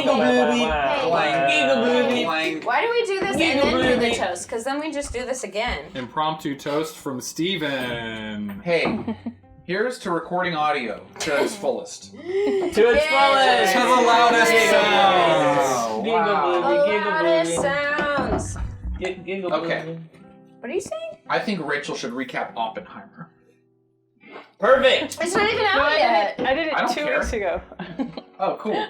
Why do we do this and then do the toast? Because then we just do this again. Impromptu toast from Steven. Hey, here's to recording audio to its fullest. To its fullest. To the loudest sounds. The loudest sounds. Okay. What are you saying? I think Rachel should recap Oppenheimer. Perfect. It's not even out yet. I did it I don't 2 care. weeks ago. Oh, cool.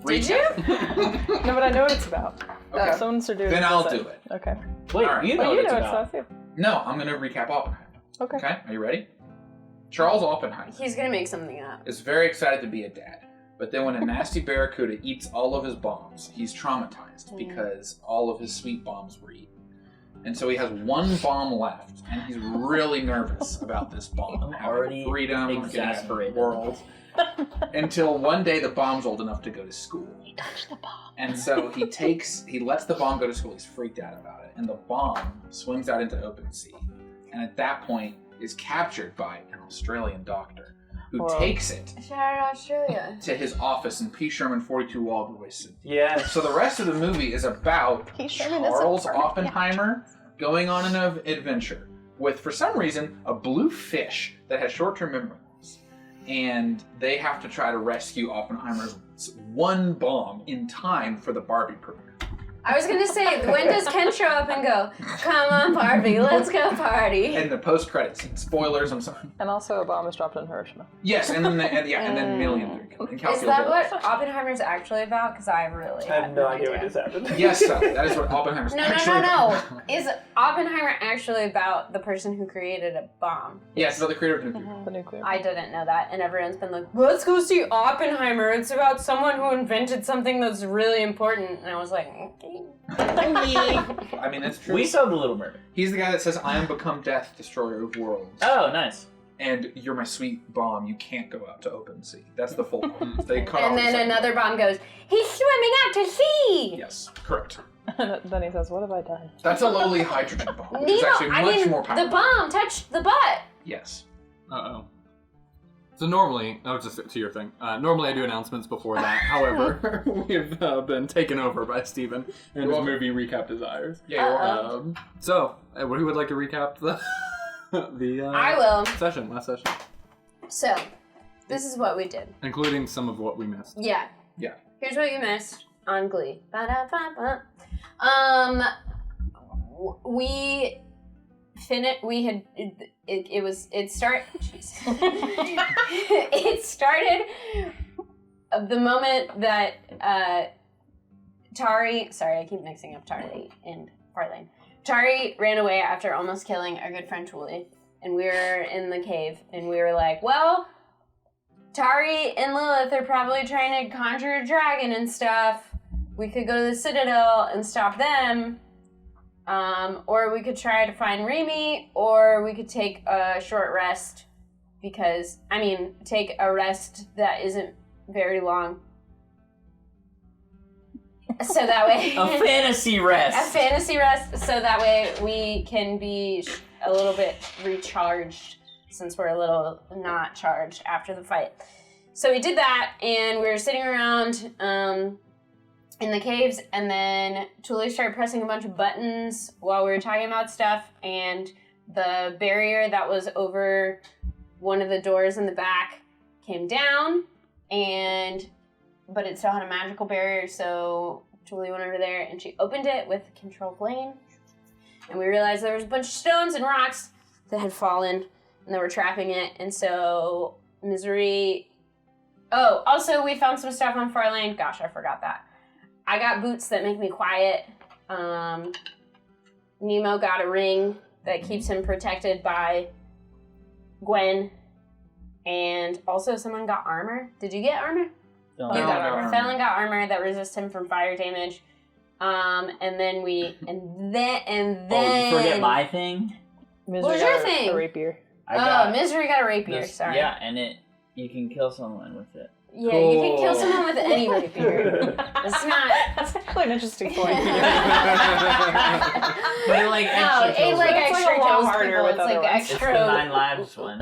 Did you? No, but I know what it's about. Okay. Someone should do it. Then I'll do it. Okay. Wait, All right. you know Oh, what you it's know it's about. not too. No, I'm going to recap Oppenheimer. Okay. Okay, are you ready? Charles Oppenheimer He's gonna make something up. is very excited to be a dad. But then when a nasty barracuda eats all of his bombs, he's traumatized because all of his sweet bombs were eaten. And so he has one bomb left, and he's really nervous about this bomb. I'm having already freedom, exasperated. getting out of the world. Until one day the bomb's old enough to go to school. Touch the bomb. And so he lets the bomb go to school. He's freaked out about it. And the bomb swims out into open sea. And at that point is captured by an Australian doctor who takes it Shout out Australia. to his office in P. Sherman 42 Waldroy, Sydney. Yeah. So the rest of the movie is about P. Sherman is a Charles part of Oppenheimer going on an adventure with, for some reason, a blue fish that has short-term memory loss. And they have to try to rescue Oppenheimer's one bomb in time for the Barbie premiere. I was gonna say, when does Ken show up and go, "Come on, Barbie, let's go party"? And the post-credit scene. Spoilers, I'm sorry. And also a bomb is dropped in Hiroshima. Yes, and then millions are killed. Is that what Oppenheimer's actually about? Because I really I have no idea what just happened. Yes, that is what Oppenheimer's actually No. Is Oppenheimer actually about the person who created a bomb? Yes, about the creator of nuclear. The nuclear. I didn't know that, and everyone's been like, "Let's go see Oppenheimer. It's about someone who invented something that's really important." And I was like, "Okay." I mean, that's true. We saw The Little Mermaid. He's the guy that says, "I am become death, destroyer of worlds." Oh, nice. And you're my sweet bomb. You can't go out to open sea. That's the full quote. They cut And off then the another bomb goes, "He's swimming out to sea." Yes, correct. Then he says, "What have I done?" That's a lowly hydrogen bomb, which is Nemo, actually much more powerful. the bomb touched the butt. Yes. Uh-oh. So normally, just to your thing, normally I do announcements before that. However, we've been taken over by Steven and his movie Recap Desires. Yeah, you're welcome. So, who would like to recap the I will. last session? So, this is what we did. Including some of what we missed. Yeah. Yeah. Here's what you missed on Glee. Ba-da-ba-ba. We finished. We had. It started the moment that Tari. Sorry, I keep mixing up Tari and Farlane. Tari ran away after almost killing our good friend Tuli, and we were in the cave, and we were like, well, Tari and Lilith are probably trying to conjure a dragon and stuff. We could go to the Citadel and stop them. Or we could try to find Remy, or we could take a short rest take a rest that isn't very long. So that way... A fantasy rest. A fantasy rest, so that way we can be a little bit recharged, since we're a little not charged after the fight. So we did that, and we were sitting around in the caves, and then Tuli started pressing a bunch of buttons while we were talking about stuff, and the barrier that was over one of the doors in the back came down, but it still had a magical barrier, so Tuli went over there, and she opened it with control flame, and we realized there was a bunch of stones and rocks that had fallen, and they were trapping it, and so Misery... Oh, also we found some stuff on Farlane. Gosh, I forgot that. I got boots that make me quiet. Nemo got a ring that keeps him protected by Gwen. And also someone got armor. Did you get armor? No. You got No, armor. no. Felon got armor that resists him from fire damage. And then Oh, you forget my thing? Misery What was got your a thing? rapier. I got Misery got a rapier, this- sorry. Yeah, and you can kill someone with it. Yeah, you can kill someone with any rapier. It's not. That's actually an interesting point. But it like extra It kills like them. It's extra like a lot kills harder people. with It's like other ones. It's extra. the 9 lives one.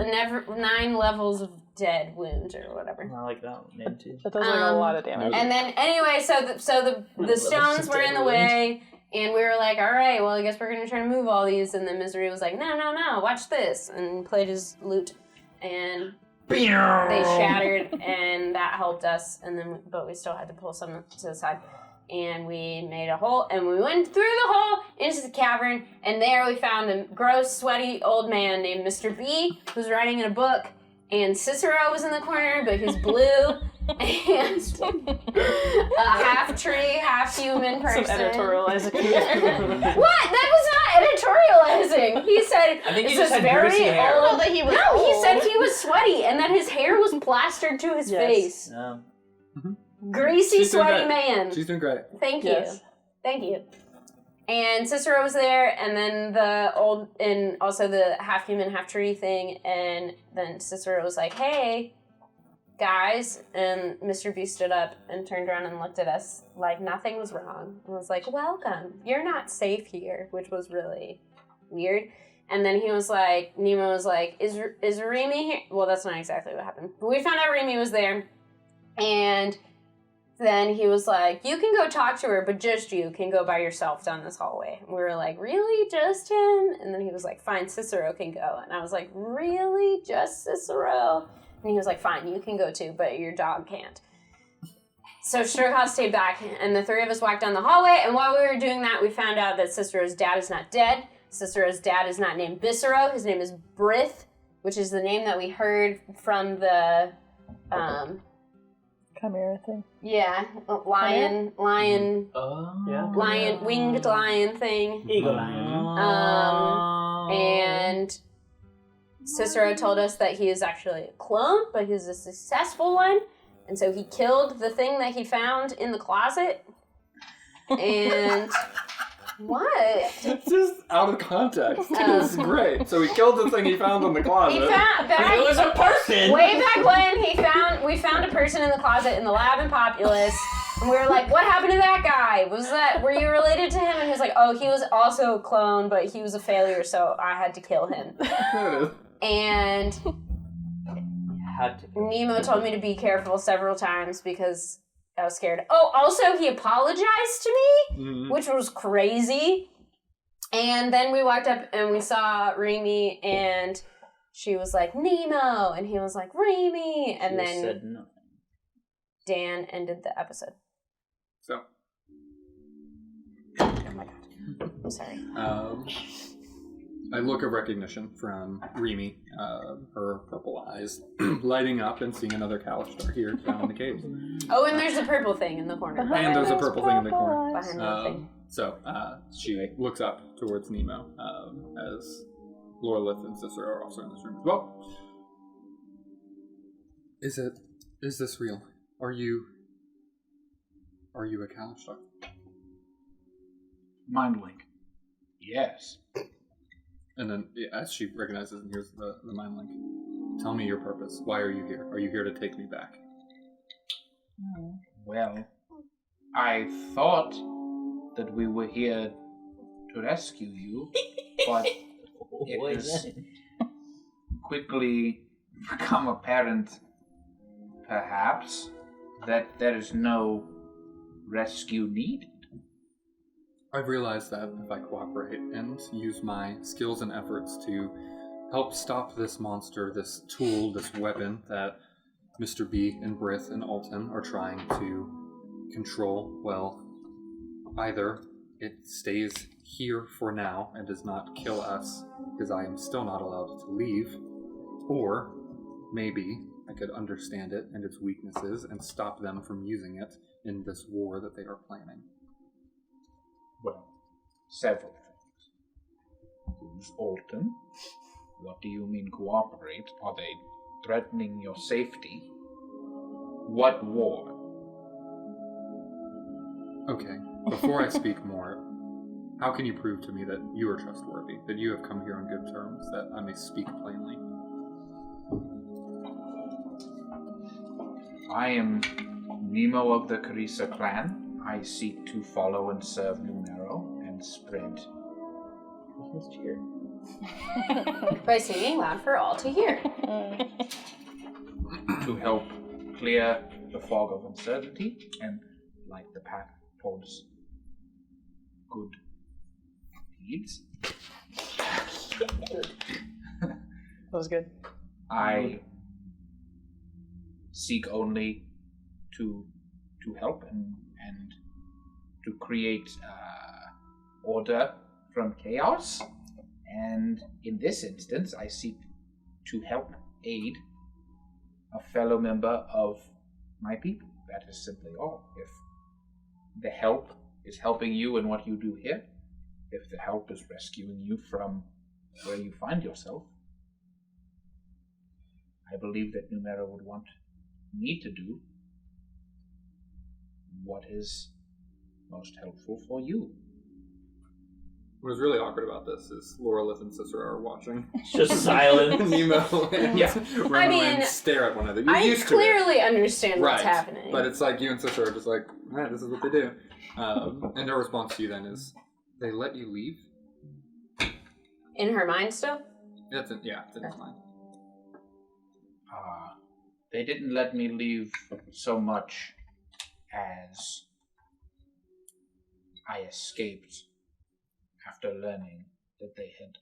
9 levels of dead wounds or whatever. I like that one too. That does like a lot of damage. And then anyway, so the stones were in the way, and we were like, all right, well I guess we're gonna try to move all these. And then Misery was like, no, watch this, and played his lute, and they shattered, and that helped us. And then, but we still had to pull some to the side. And we made a hole, and we went through the hole into the cavern, and there we found a gross, sweaty old man named Mr. B, who's writing in a book, and Cicero was in the corner, but he's blue, and a half-tree, half-human person. Some editorializing. What? That was not editorializing. He said, I think "This he just is had very greasy hair." old." Well, that he was No, he old. said he was sweaty, and that his hair was plastered to his Yes. face. Greasy, She's doing sweaty great. man. She's doing great. Thank you. Yes. Thank you. And Cicero was there, and then and also the half human, half tree thing, and then Cicero was like, hey, guys, and Mr. B stood up and turned around and looked at us like nothing was wrong, and was like, welcome, you're not safe here, which was really weird. And then he was like, Nemo was like, is Remy here? Well, that's not exactly what happened. But we found out Remy was there, and then he was like, you can go talk to her, but just you can go by yourself down this hallway. And we were like, really? Just him? And then he was like, fine, Cicero can go. And I was like, really? Just Cicero? And he was like, fine, you can go too, but your dog can't. So Sturkov stayed back, and the three of us walked down the hallway, and while we were doing that, we found out that Cicero's dad is not dead. Cicero's dad is not named Bicero. His name is Brith, which is the name that we heard from the... Chimera thing. Yeah, lion, winged lion thing. Eagle Um, and Cicero told us that he is actually a clone, but he's a successful one. And so he killed the thing that he found in the closet. And what? It's just out of context. It's great. So he killed the thing he found in the closet. He found It was a person! way back when we found a person in the closet in the lab in Populous, and we were like, what happened to that guy? Were you related to him? And he was like, oh, he was also a clone, but he was a failure, so I had to kill him. There it is. And Had to. Nemo told me to be careful several times because I was scared. Oh, also he apologized to me, Mhm. which was crazy. And then we walked up and we saw Remy, and she was like, Nemo, and he was like, Remy, and She then said no. Dan ended the episode. So, Oh my god. I'm sorry. a look of recognition from Remy, her purple eyes lighting up and seeing another Kalistar here down in the cave. Oh, and there's a purple thing in the corner. And there's a purple thing in the corner. Behind the thing. So she looks up towards Nemo as Lorelith and Cicero are also in this room as well. Is this real? Are you a Kalistar? Mind link. Yes. And then as she recognizes and hears the mind link, tell me your purpose. Why are you here? Are you here to take me back? Well, I thought that we were here to rescue you, but it has quickly become apparent, perhaps, that there is no rescue needed. I've realized that if I cooperate and use my skills and efforts to help stop this monster, this tool, this weapon that Mr. B and Brith and Alton are trying to control, well, either it stays here for now and does not kill us because I am still not allowed to leave, or maybe I could understand it and its weaknesses and stop them from using it in this war that they are planning. Well, several things. Who's Alton? What do you mean cooperate? Are they threatening your safety? What war? Okay, before I speak more, how can you prove to me that you are trustworthy, that you have come here on good terms, that I may speak plainly? I am Nemo of the Carissa clan. I seek to follow and serve Numero and spread Christmas cheer. By singing loud for all to hear. To help clear the fog of uncertainty and light the path towards good deeds. That was good. I seek only to help and to create order from chaos. And in this instance, I seek to help aid a fellow member of my people. That is simply all. If the help is helping you in what you do here, if the help is rescuing you from where you find yourself, I believe that Numero would want me to do what is most helpful for you. What is really awkward about this is Laurelith and Cicero are watching. Just silent. Nemo and Remlin stare at one another. You're I used to clearly understand what's right. happening. But it's like you and Cicero are just like, all right, this is what they do. And their response to you then is, they let you leave? In her mind still? It's in his mind. They didn't let me leave so much as I escaped after learning that they had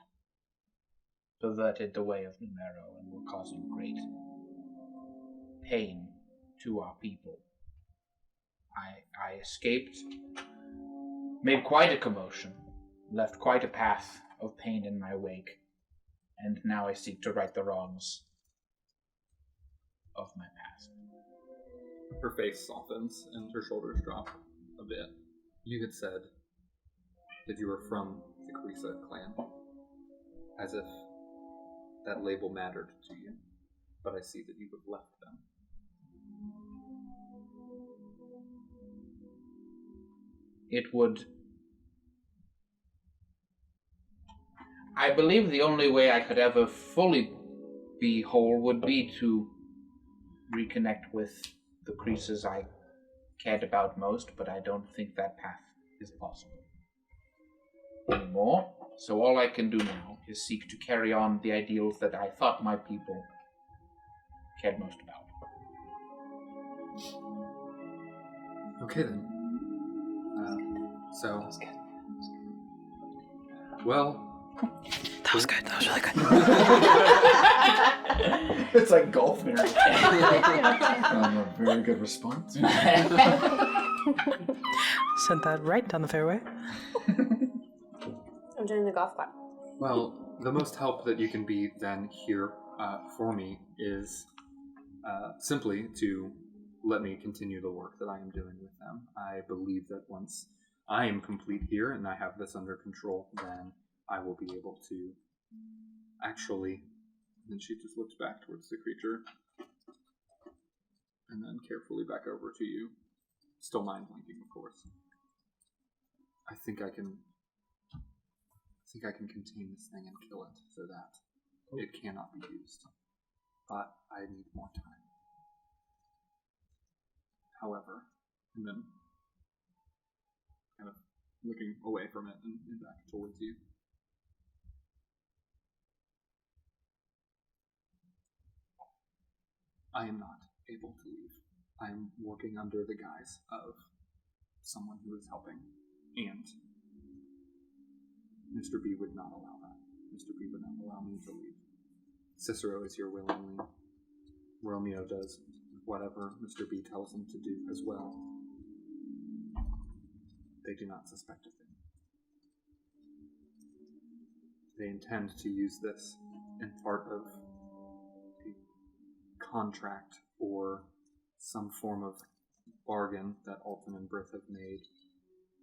perverted the way of Numero and were causing great pain to our people. I escaped, made quite a commotion, left quite a path of pain in my wake, and now I seek to right the wrongs of my past. Her face softens and her shoulders drop a bit. You had said that you were from the Carissa clan, as if that label mattered to you, but I see that you have left them. It would... I believe the only way I could ever fully be whole would be to reconnect with the creases I cared about most, but I don't think that path is possible anymore. So all I can do now is seek to carry on the ideals that I thought my people cared most about. Okay then. So. Well. That was good. That was really good. It's like golf, Mary. A very good response. Sent that right down the fairway. I'm doing the golf clap. Well, the most help that you can be then here for me is simply to let me continue the work that I am doing with them. I believe that once I am complete here and I have this under control, then I will be able to actually... Then she just looks back towards the creature and then carefully back over to you. Still mind blinking, of course. I think I can contain this thing and kill it so that it cannot be used. But I need more time. However, and then kind of looking away from it and back towards you. I am not able to leave. I am working under the guise of someone who is helping, and Mr. B would not allow that. Mr. B would not allow me to leave. Cicero is here willingly. Romeo does whatever Mr. B tells him to do as well. They do not suspect a thing. They intend to use this in part of a contract or some form of bargain that Alton and Brith have made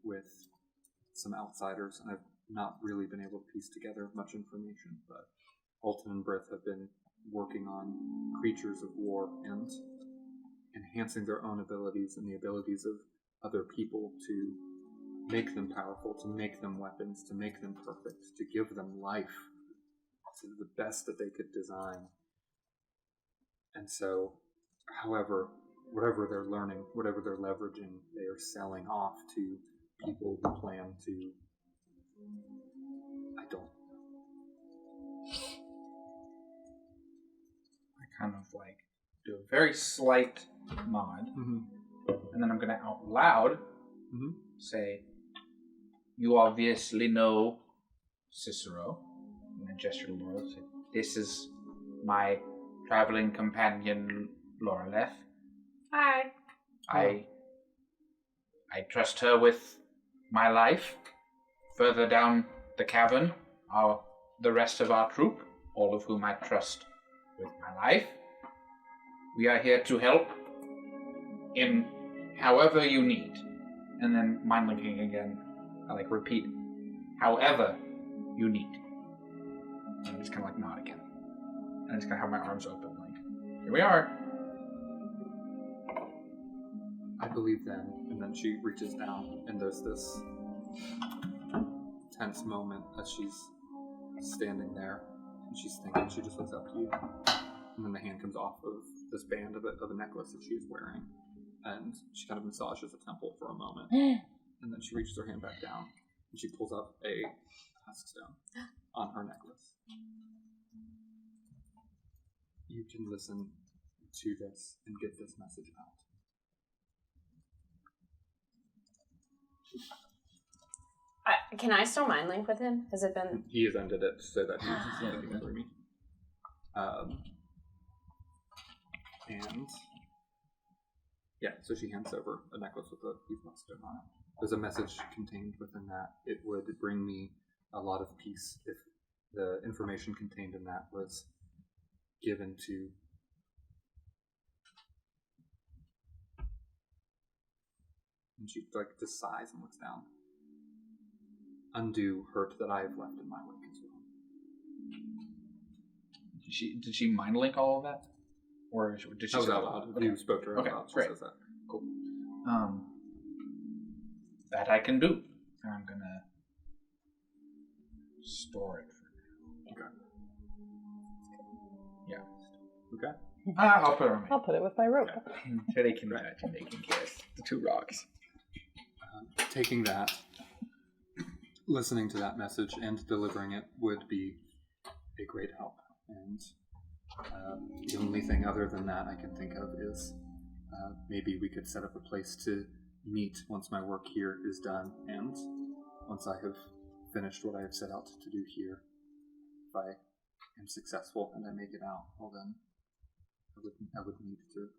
with some outsiders, and I've not really been able to piece together much information, but Alton and Brith have been working on creatures of war and enhancing their own abilities and the abilities of other people to make them powerful, to make them weapons, to make them perfect, to give them life to the best that they could design. And so, however, whatever they're learning, whatever they're leveraging, they are selling off to people who plan to. I don't. I kind of like do a very slight nod, Mm-hmm. and then I'm going to out loud say, "You obviously know Cicero." And I gesture to Laura. Say, "This is my traveling companion, Loreleth. Hi. I trust her with my life. Further down the cavern are the rest of our troop, all of whom I trust with my life. We are here to help in however you need." And then mind linking again, I repeat, however you need. And I just kind of nod again. And I just kind of have my arms open, here we are. I believe then, and then she reaches down, and there's this tense moment as she's standing there, and she's thinking. She just looks up to you, and then the hand comes off of this band of a necklace that she's wearing, and she kind of massages the temple for a moment, and then she reaches her hand back down, and she pulls up a task stone on her necklace. You can listen to this and get this message out. Can I still mind link with him? Has it been? He has ended it so that he's looking through me. And yeah, so she hands over a necklace with a piece of stone on it. There's a message contained within that. It would bring me a lot of peace if the information contained in that was given to. And she just sighs and looks down. Undue hurt that I have left in my wake as well. Did she mind link all of that? Or did she That was out loud. Okay. You spoke to her Okay, out loud. She great. says that. Cool. That I can do. And I'm gonna store it for now. Okay. Yeah. Okay. I'll put it on I'll put it with my rope. so they can touch and they can kiss the two rocks. Taking that, listening to that message and delivering it would be a great help. And the only thing other than that I can think of is maybe we could set up a place to meet once my work here is done, and once I have finished what I have set out to do here. If I am successful and I make it out, well then I would need to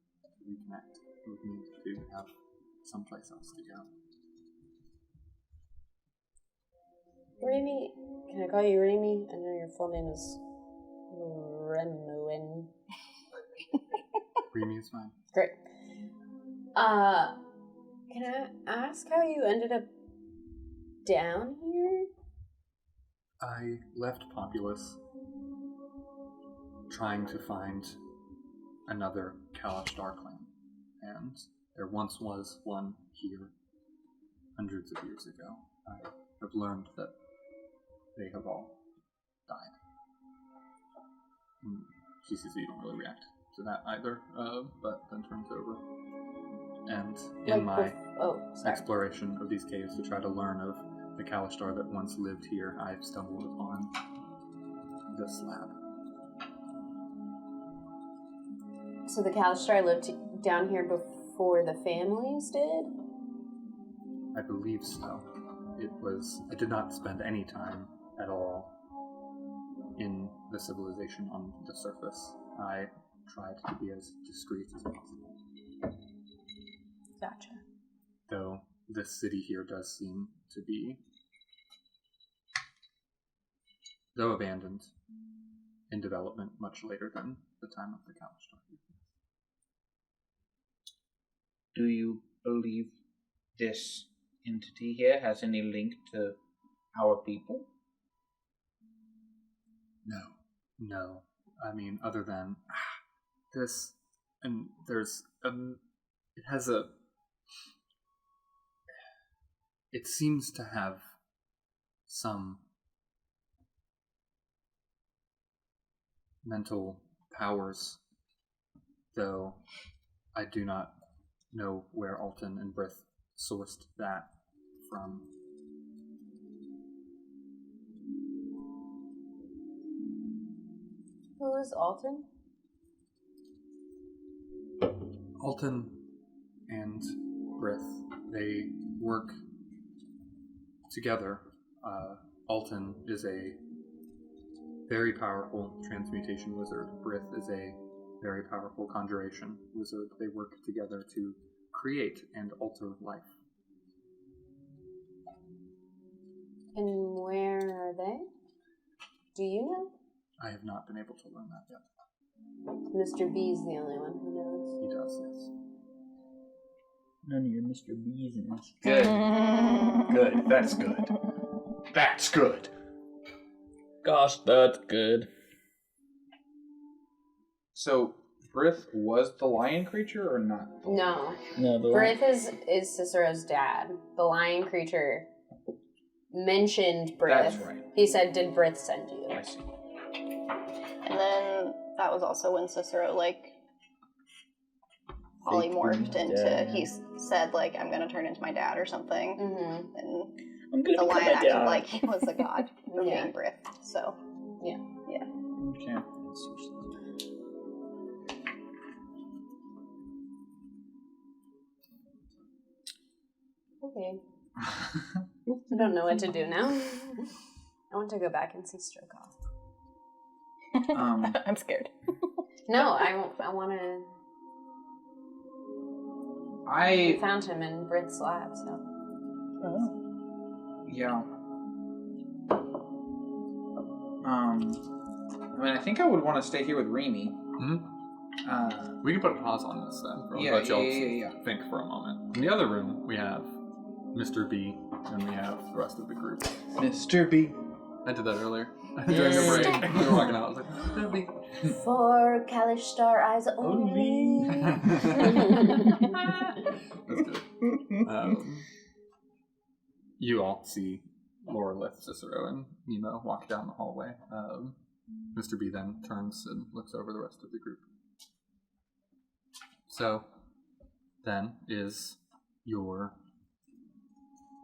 reconnect. I would need to have someplace else to go. Remy, can I call you Remy? I know your full name is Remuin. Remy is fine. Great. Can I ask how you ended up down here? I left Populous trying to find another Kalashtar clan, and there once was one here hundreds of years ago. I have learned that they have all died. She sees that you don't really react to that either, but then turns over. And in my exploration of these caves to try to learn of the Kalashtar that once lived here, I've stumbled upon this lab. So the Kalashtar lived down here before the families did? I believe so. I did not spend any time at all in the civilization on the surface. I tried to be as discreet as possible. Gotcha. Though this city here does seem to be, though abandoned, in development much later than the time of the Kalashtar. Do you believe this entity here has any link to our people? No. I mean, other than this, and there's it has a. It seems to have some mental powers, though I do not know where Alton and Brith sourced that from. Who is Alton? Alton and Brith, they work together. Alton is a very powerful transmutation wizard. Brith is a very powerful conjuration wizard. They work together to create and alter life. And where are they? Do you know? I have not been able to learn that yet. Mr. B's the only one who knows. He does, yes. None of your Mr. Business. Good. Good. That's good. That's good. Gosh, that's good. So, Brith was the lion creature or not? No. No, the Brith is Cicero's dad. The lion creature mentioned Brith. That's right. He said, "Did Brith send you?" I see. And then that was also when Cicero, like, polymorphed into, he said, like, I'm gonna turn into my dad or something. Mm-hmm. And I'm gonna the become lion my acted dad. like he was a god for Yeah. being Brith. So, Okay. Okay. I don't know what to do now. I want to go back and see Strokoff. I'm scared. No, I want to. I found him in Brith's lab, so. Yeah. I mean, I think I would want to stay here with Remy. We can put a pause on this then. Let y'all think for a moment. In the other room, we have Mr. B, and we have the rest of the group. Mr. B. I did that earlier. During the break. We were walking out. I was like, Mr. B. For Kalish Star Eyes only. That's good. You all see Laura, Lith, Cicero, and Nemo walk down the hallway. Mr. B then turns and looks over the rest of the group. So, then is your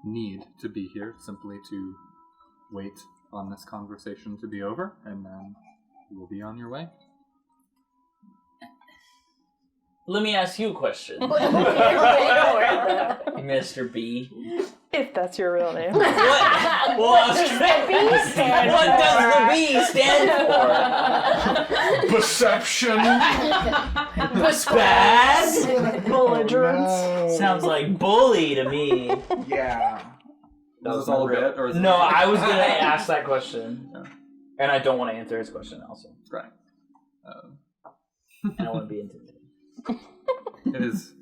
need to be here simply to wait on this conversation to be over, and then you will be on your way? Let me ask you a question, Mr. B. If that's your real name. What? Well, what does the B stand for? Perception. Bad? Belligerence. Sounds like bully to me. Yeah. Is this all a bit? Or is it- No, I was gonna ask that question, and I don't want to answer his question also. Right. I don't want to be intimidated. It is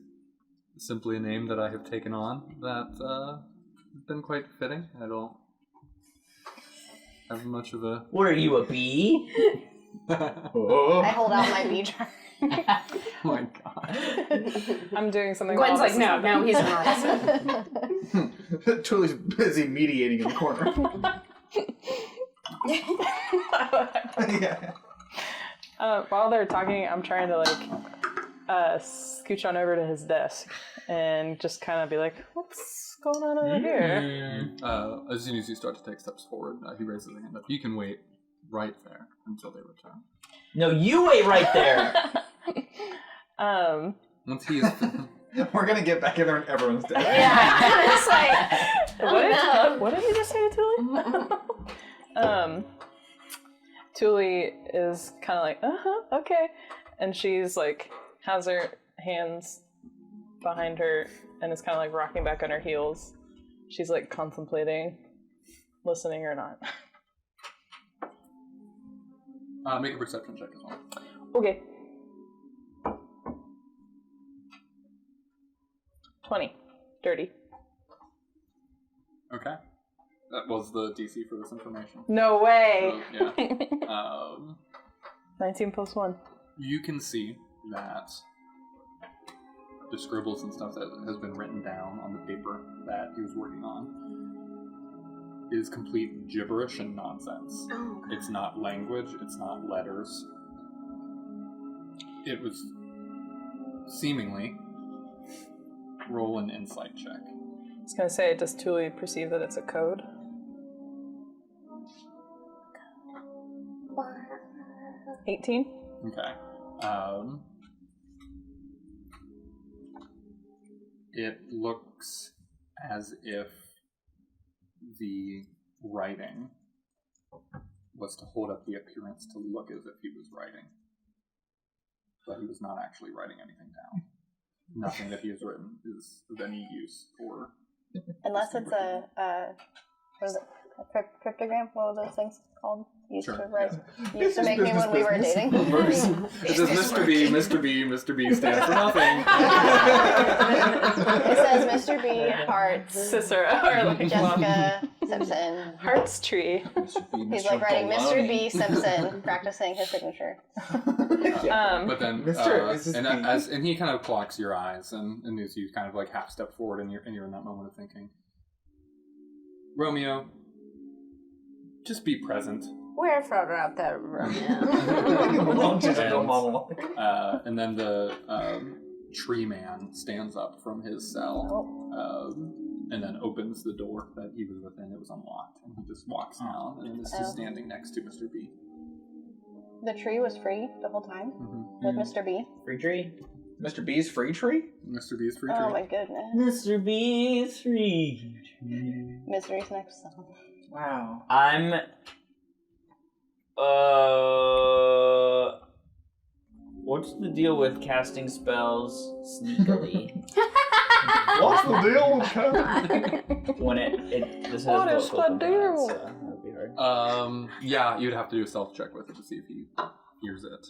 simply a name that I have taken on that has been quite fitting. I don't have much of a... What are you, a bee? I hold out my bee jar. Oh my god. I'm doing something. Gwen's like, opposite. no, he's not. Tully's busy mediating in the corner. Yeah. While they're talking, I'm trying to scooch on over to his desk and just kind of be like, "What's going on over here?" As soon as you start to take steps forward, he raises his hand up. You can wait right there until they return. No, you wait right there. Once he is... We're gonna get back in there and everyone's dead. Yeah, it's like, What did you just say to Tuli? Tuli is kind of like, okay. And she's like, has her hands behind her and is kind of like rocking back on her heels. She's like contemplating listening or not. Make a perception check as well. Okay. 20. Dirty. Okay. That was the DC for this information. No way! So, yeah. 19 plus 1. You can see that the scribbles and stuff that has been written down on the paper that he was working on is complete gibberish and nonsense. oh, It's not language, it's not letters. It was seemingly roll an insight check. I was gonna say, does Tuli perceive that it's a code? 18. Okay. It looks as if the writing was to hold up the appearance to look as if he was writing. But he was not actually writing anything down. Nothing that he has written is of any use or... Unless it's a what is it? A cryptogram? What were those things called? Used Sure, to write. Used to make me when we were dating. It says Mr. B, Mr. B, Mr. B stands for nothing. It says Mr. B, Hearts, Cicero, or like Jessica Simpson. Hearts tree. He's like writing Mr. B Simpson, practicing his signature. But then, Mr. and he kind of clocks your eyes, and as you kind of like half step forward, and you're in that moment of thinking, Romeo, just be present. We're further up the Romeo. And then the tree man stands up from his cell, and then opens the door that he was within. It was unlocked, and he just walks down, and is just standing next to Mr. B. The tree was free the whole time with Mr. B. Free tree. Mr. B's free tree? Mr. B's free tree. Oh my goodness. Mr. B's free tree. Misery's next song. Wow. I'm. What's the deal with casting spells sneakily? What's the deal with When it this has What is vocal the deal? components, so that'd be hard. Yeah, you'd have to do a stealth check with it to see if he hears it.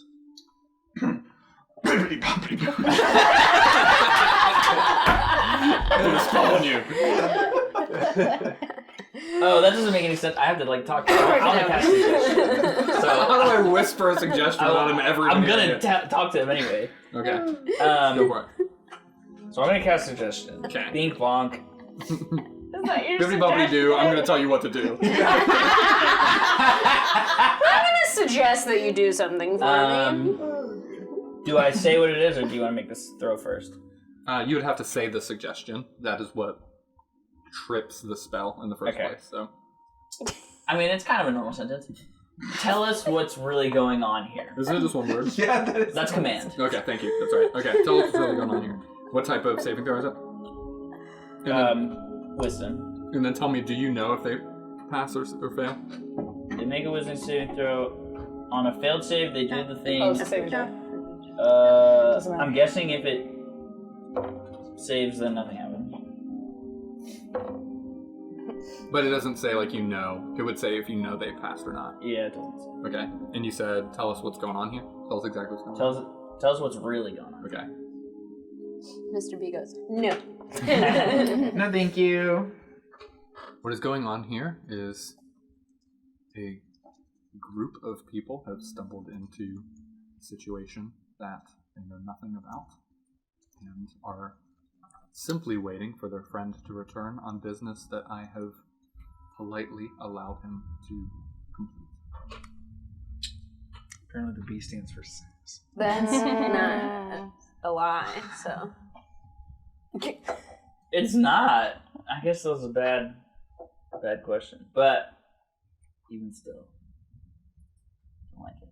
Bippity boppity boo. It was calling you. Oh, that doesn't make any sense. I have to like talk to him. I'm gonna cast suggestion. So How do I whisper a suggestion without him ever I'm hearing gonna it? talk to him anyway. Okay, go for it. So I'm gonna cast suggestion. Okay. Bink bonk. Is that your Bibbidi bobbidi doo, I'm gonna tell you what to do. I'm gonna suggest that you do something for me. Do I say what it is, or do you want to make this throw first? You would have to say the suggestion. That is what trips the spell in the first Okay. place. So, I mean, it's kind of a normal sentence. Tell us what's really going on here. isn't it just one word? Yeah, that is. That's command. Okay, thank you. That's right. Okay, tell us what's really going on here. What type of saving throw is it? Wisdom. And then tell me, do you know if they pass or fail? They make a wisdom saving throw. On a failed save, they do the thing. Oh, it's the same thing. I'm guessing if it saves, then nothing happens. But it doesn't say like you know. It would say if you know they passed or not. Yeah, it doesn't say. Okay. And you said, tell us what's going on here. Tell us exactly what's going on. Tell us what's really going on. Okay. Mr. B goes, no. No, thank you. What is going on here is a group of people have stumbled into a situation that they know nothing about and are simply waiting for their friend to return on business that I have politely allowed him to complete. Apparently the B stands for Sass. That's not a lie, so. It's not. I guess that was a bad question. But even still, I don't like it.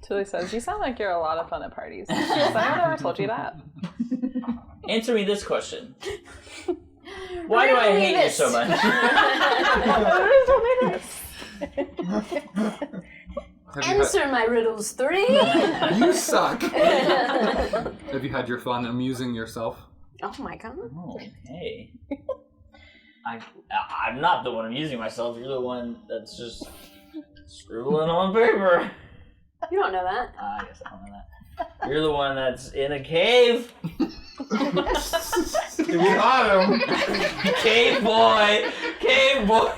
Tuli says, "You sound like you're a lot of fun at parties." She goes, "I never told you that." Answer me this question. Why do I hate you so much? Answer my riddles 3. You suck! Have you had your fun amusing yourself? Oh my god. Oh, hey. I'm not the one amusing myself. You're the one that's just scribbling on paper. You don't know that. I guess I don't know that. You're the one that's in a cave. We got him. Cave boy. Cave boy.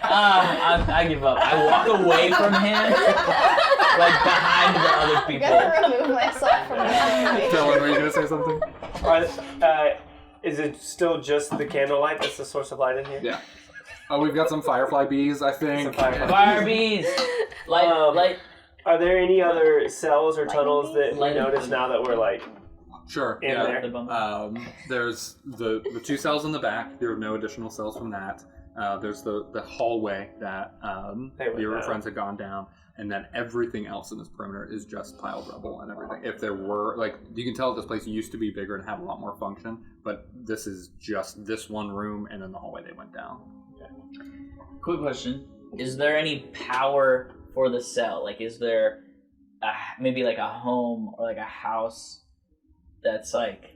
I give up. I walk away from him, like behind the other I'm people. gonna remove myself from the Dylan, were you gonna say something? Is it still just the candlelight that's the source of light in here? Yeah. Oh, we've got some firefly bees, I think. Some firefly. Fire bees. Light. Are there any other cells or tunnels that we Lightning notice beam. now that we're like Sure. in yeah. there? The bump. There's the 2 cells in the back. There are no additional cells from that. There's the hallway that They went your down. friends had gone down, and then everything else in this perimeter is just piled rubble and everything. If there were, like, you can tell this place used to be bigger and have a lot more function, but this is just this one room and then the hallway they went down. Quick question: is there any power for the cell? Like, is there maybe like a home or like a house that's like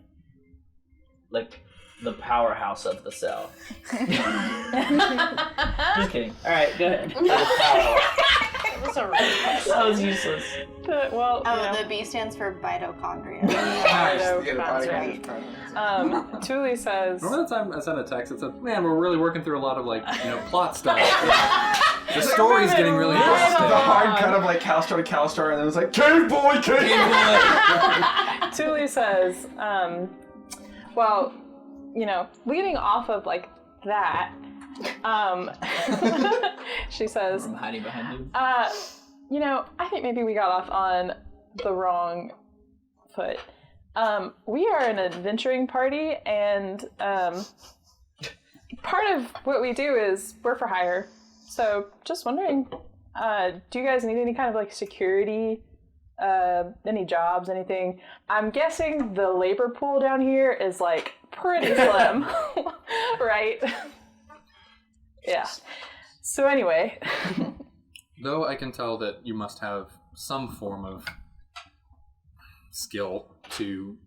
the powerhouse of the cell? Just kidding. All right, go ahead. That was a really question. That was useless. Well, Oh, the B stands for mitochondria. Nice. You get a That's body right. Tuli says, Remember that time I sent a text that said, "Man, we're really working through a lot of plot stuff. The story's getting really Right interesting." The hard cut of like Calstar to Calstar, and then it's like cave boy, cave boy. Tuli says, well, leading off of like that, she says, I'm hiding behind you. I think maybe we got off on the wrong foot. We are an adventuring party, and part of what we do is we're for hire. So just wondering, do you guys need any kind of like security, any jobs, anything? I'm guessing the labor pool down here is like pretty slim, right? Yeah. So anyway. Though I can tell that you must have some form of skill to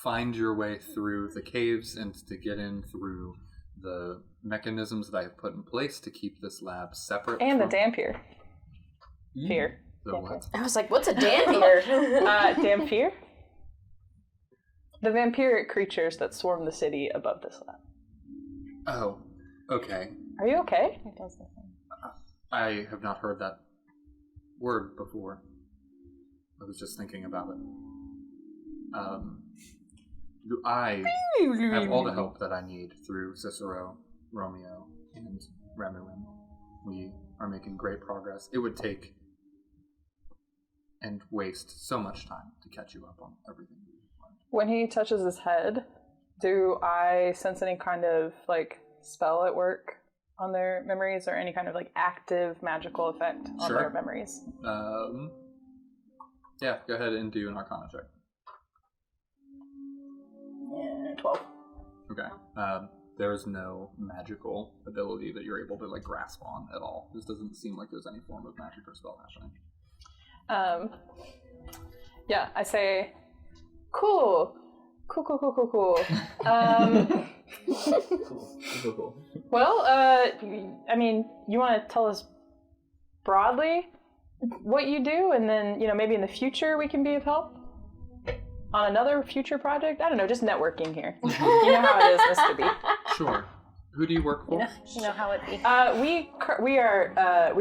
find your way through the caves and to get in through the mechanisms that I have put in place to keep this lab separate. And the from Dampier. Fear. the what? I was like, what's a dampier? Dampier? The vampiric creatures that swarm the city above this lab. Oh, okay. Are you okay? It does the thing. I have not heard that word before. I was just thinking about it. I have all the help that I need through Cicero, Romeo, and Remuin. We are making great progress. It would take and waste so much time to catch you up on everything we've learned. When he touches his head, do I sense any kind of like spell at work on their memories or any kind of like active magical effect on Sure. their memories? Yeah, go ahead and do an Arcana check. Yeah, 12. Okay. There's no magical ability that you're able to like grasp on at all. This doesn't seem like there's any form of magic or spell happening. Yeah, I say, cool. Cool. Well, I mean, you want to tell us broadly what you do, and then, maybe in the future we can be of help on another future project? I don't know, just networking here. You know how it is, Mr. B. Sure. Who do you work for? You know how it be. We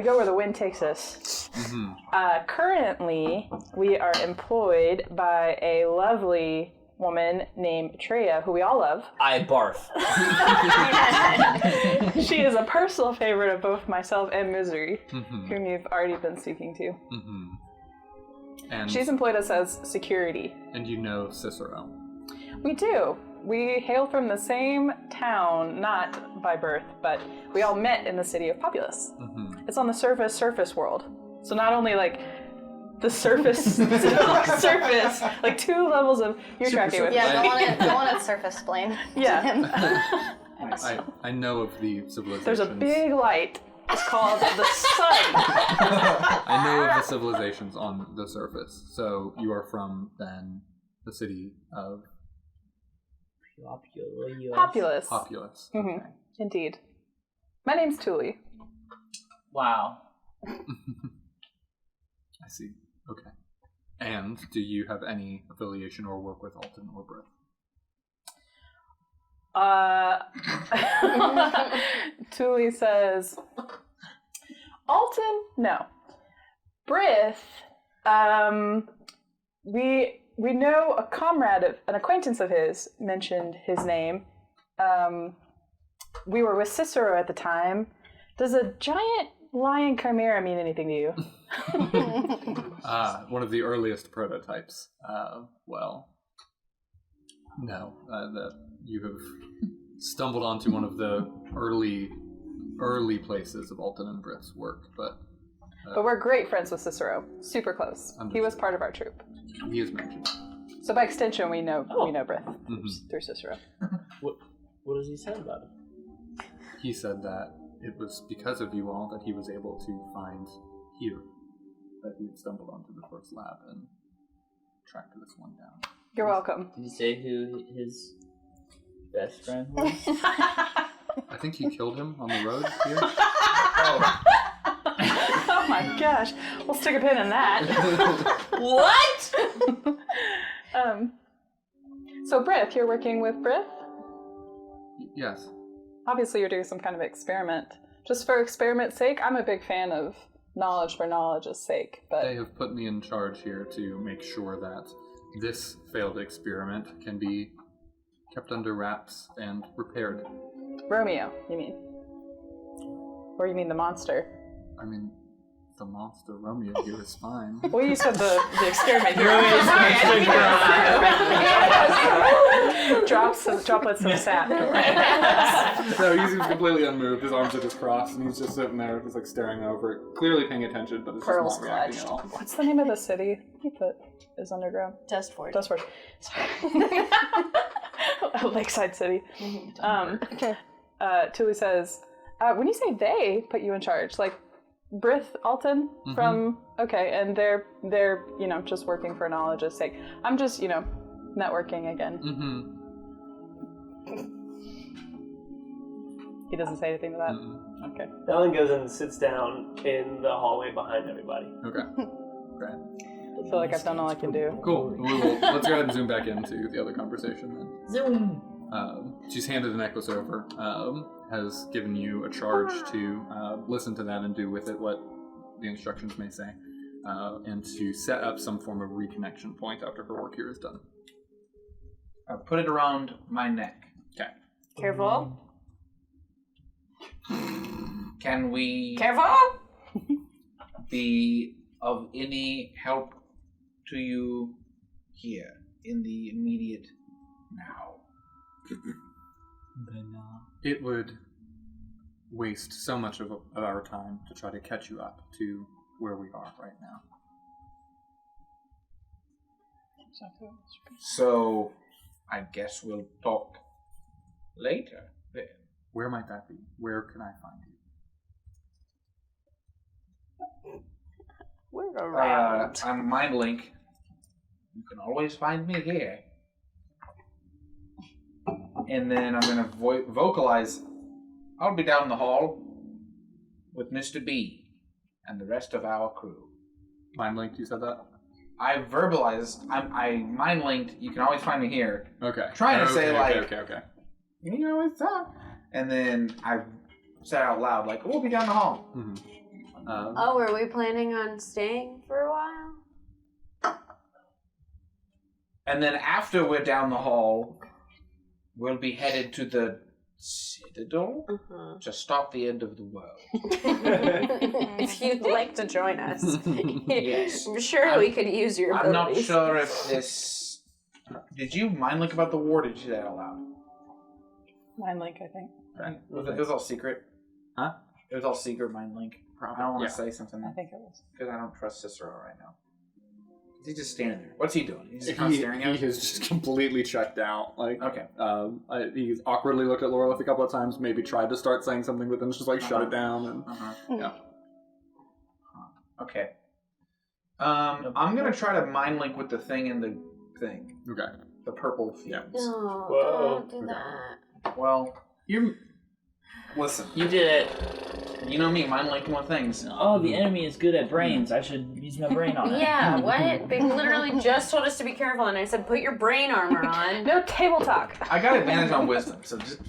go where the wind takes us. Mm-hmm. Currently, we are employed by a lovely woman named Treya, who we all love. I barf. She is a personal favorite of both myself and Misery, Mm-hmm. whom you've already been speaking to. Mm-hmm. And She's employed us as security. and you know Cicero. We do. We hail from the same town, not by birth, but we all met in the city of Populous. Mm-hmm. It's on the surface world. So not only like the surface, surface, like 2 levels of you're tracking with me. Yeah, don't want it surface plain. Yeah. I know of the civilizations. There's a big light. It's called the sun. I know of the civilizations on the surface. So you are from then the city of Populous. Populous. Mhm. Indeed. My name's Tuli. Wow. I see. Okay. And do you have any affiliation or work with Alton or Brith? Tuli says, Alton, no. Brith, we know a comrade of, an acquaintance of his mentioned his name. We were with Cicero at the time. Does a giant lion chimera mean anything to you? One of the earliest prototypes. Well, no. That you have stumbled onto one of the early places of Alton and Britt's work, but we're great friends with Cicero. Super close. Understood. He was part of our troop. he is mentioned. So by extension, we know Brith Mhm. through Cicero. What does he say about it? He said that it was because of you all that he was able to find here, that he had stumbled onto the first lab and tracked this one down. You're welcome. Did he say who his best friend was? I think he killed him on the road here. Oh my gosh. We'll stick a pin in that. What? So Brith, you're working with Brith? Yes. Obviously you're doing some kind of experiment. Just for experiment's sake, I'm a big fan of knowledge for knowledge's sake, but They have put me in charge here to make sure that this failed experiment can be kept under wraps and repaired. Romeo, you mean? Or you mean the monster? I mean, the monster Romeo here is fine. Well, you said the experiment here. Droplets of sap. No, he seems completely unmoved. His arms are just crossed, and he's just sitting there, just like staring over it, clearly paying attention, but it's Pearls just not reacting clutched. at all. What's the name of the city that is underground? Dustford. Dustford. Lakeside City. Tuli says, when you say they put you in charge, like Brith Alton from and they're just working for knowledge's sake. I'm just networking again. Mm-hmm. He doesn't say anything to that. Mm-hmm. Okay. Ellen goes and sits down in the hallway behind everybody. Okay. Great. I feel like I've done all I can do. Cool. Let's go ahead and zoom back into the other conversation then. Zoom. She's handed the necklace over, has given you a charge to listen to that and do with it what the instructions may say, and to set up some form of reconnection point after her work here is done. I'll put it around my neck. Okay. Careful. Can we Careful. be of any help to you here in the immediate now? It would waste so much of our time to try to catch you up to where we are right now. So, I guess we'll talk later then. Where might that be? Where can I find you? We're around. I'm Mind Link. You can always find me here. And then I'm going to vocalize, I'll be down the hall with Mr. B and the rest of our crew. Mind linked, you said that? I verbalized, I mind linked, you can always find me here. Okay. Trying to say, Okay. you know what's up? And then I said out loud, like, we'll be down the hall. Mm-hmm. Oh, were we planning on staying for a while? And then after we're down the hall, we'll be headed to the Citadel to stop the end of the world. If you'd like to join us, Yes. I'm sure we could use your I'm not abilities. sure if this... Did you mind link about the war, or did you say that out loud? Mind link, I think. It was all secret. Huh? It was all secret mind link. I don't want to say something I think it was. because I don't trust Cicero right now. He's just standing there. What's he doing? He's just kind of staring at He us? has just completely checked out. Like, Okay. He's awkwardly looked at Laurel a couple of times, maybe tried to start saying something, but then just like shut it down. And yeah. Okay. I'm gonna try to mind link with the thing in the thing. Okay. The purple fields. No, Whoa. don't do that. Well, you listen. You did it. You know me, mind linking with things. Oh, the enemy is good at brains. I should use my brain on it. Yeah, what? They literally just told us to be careful, and I said, put your brain armor on. No table talk. I got advantage on wisdom, so just.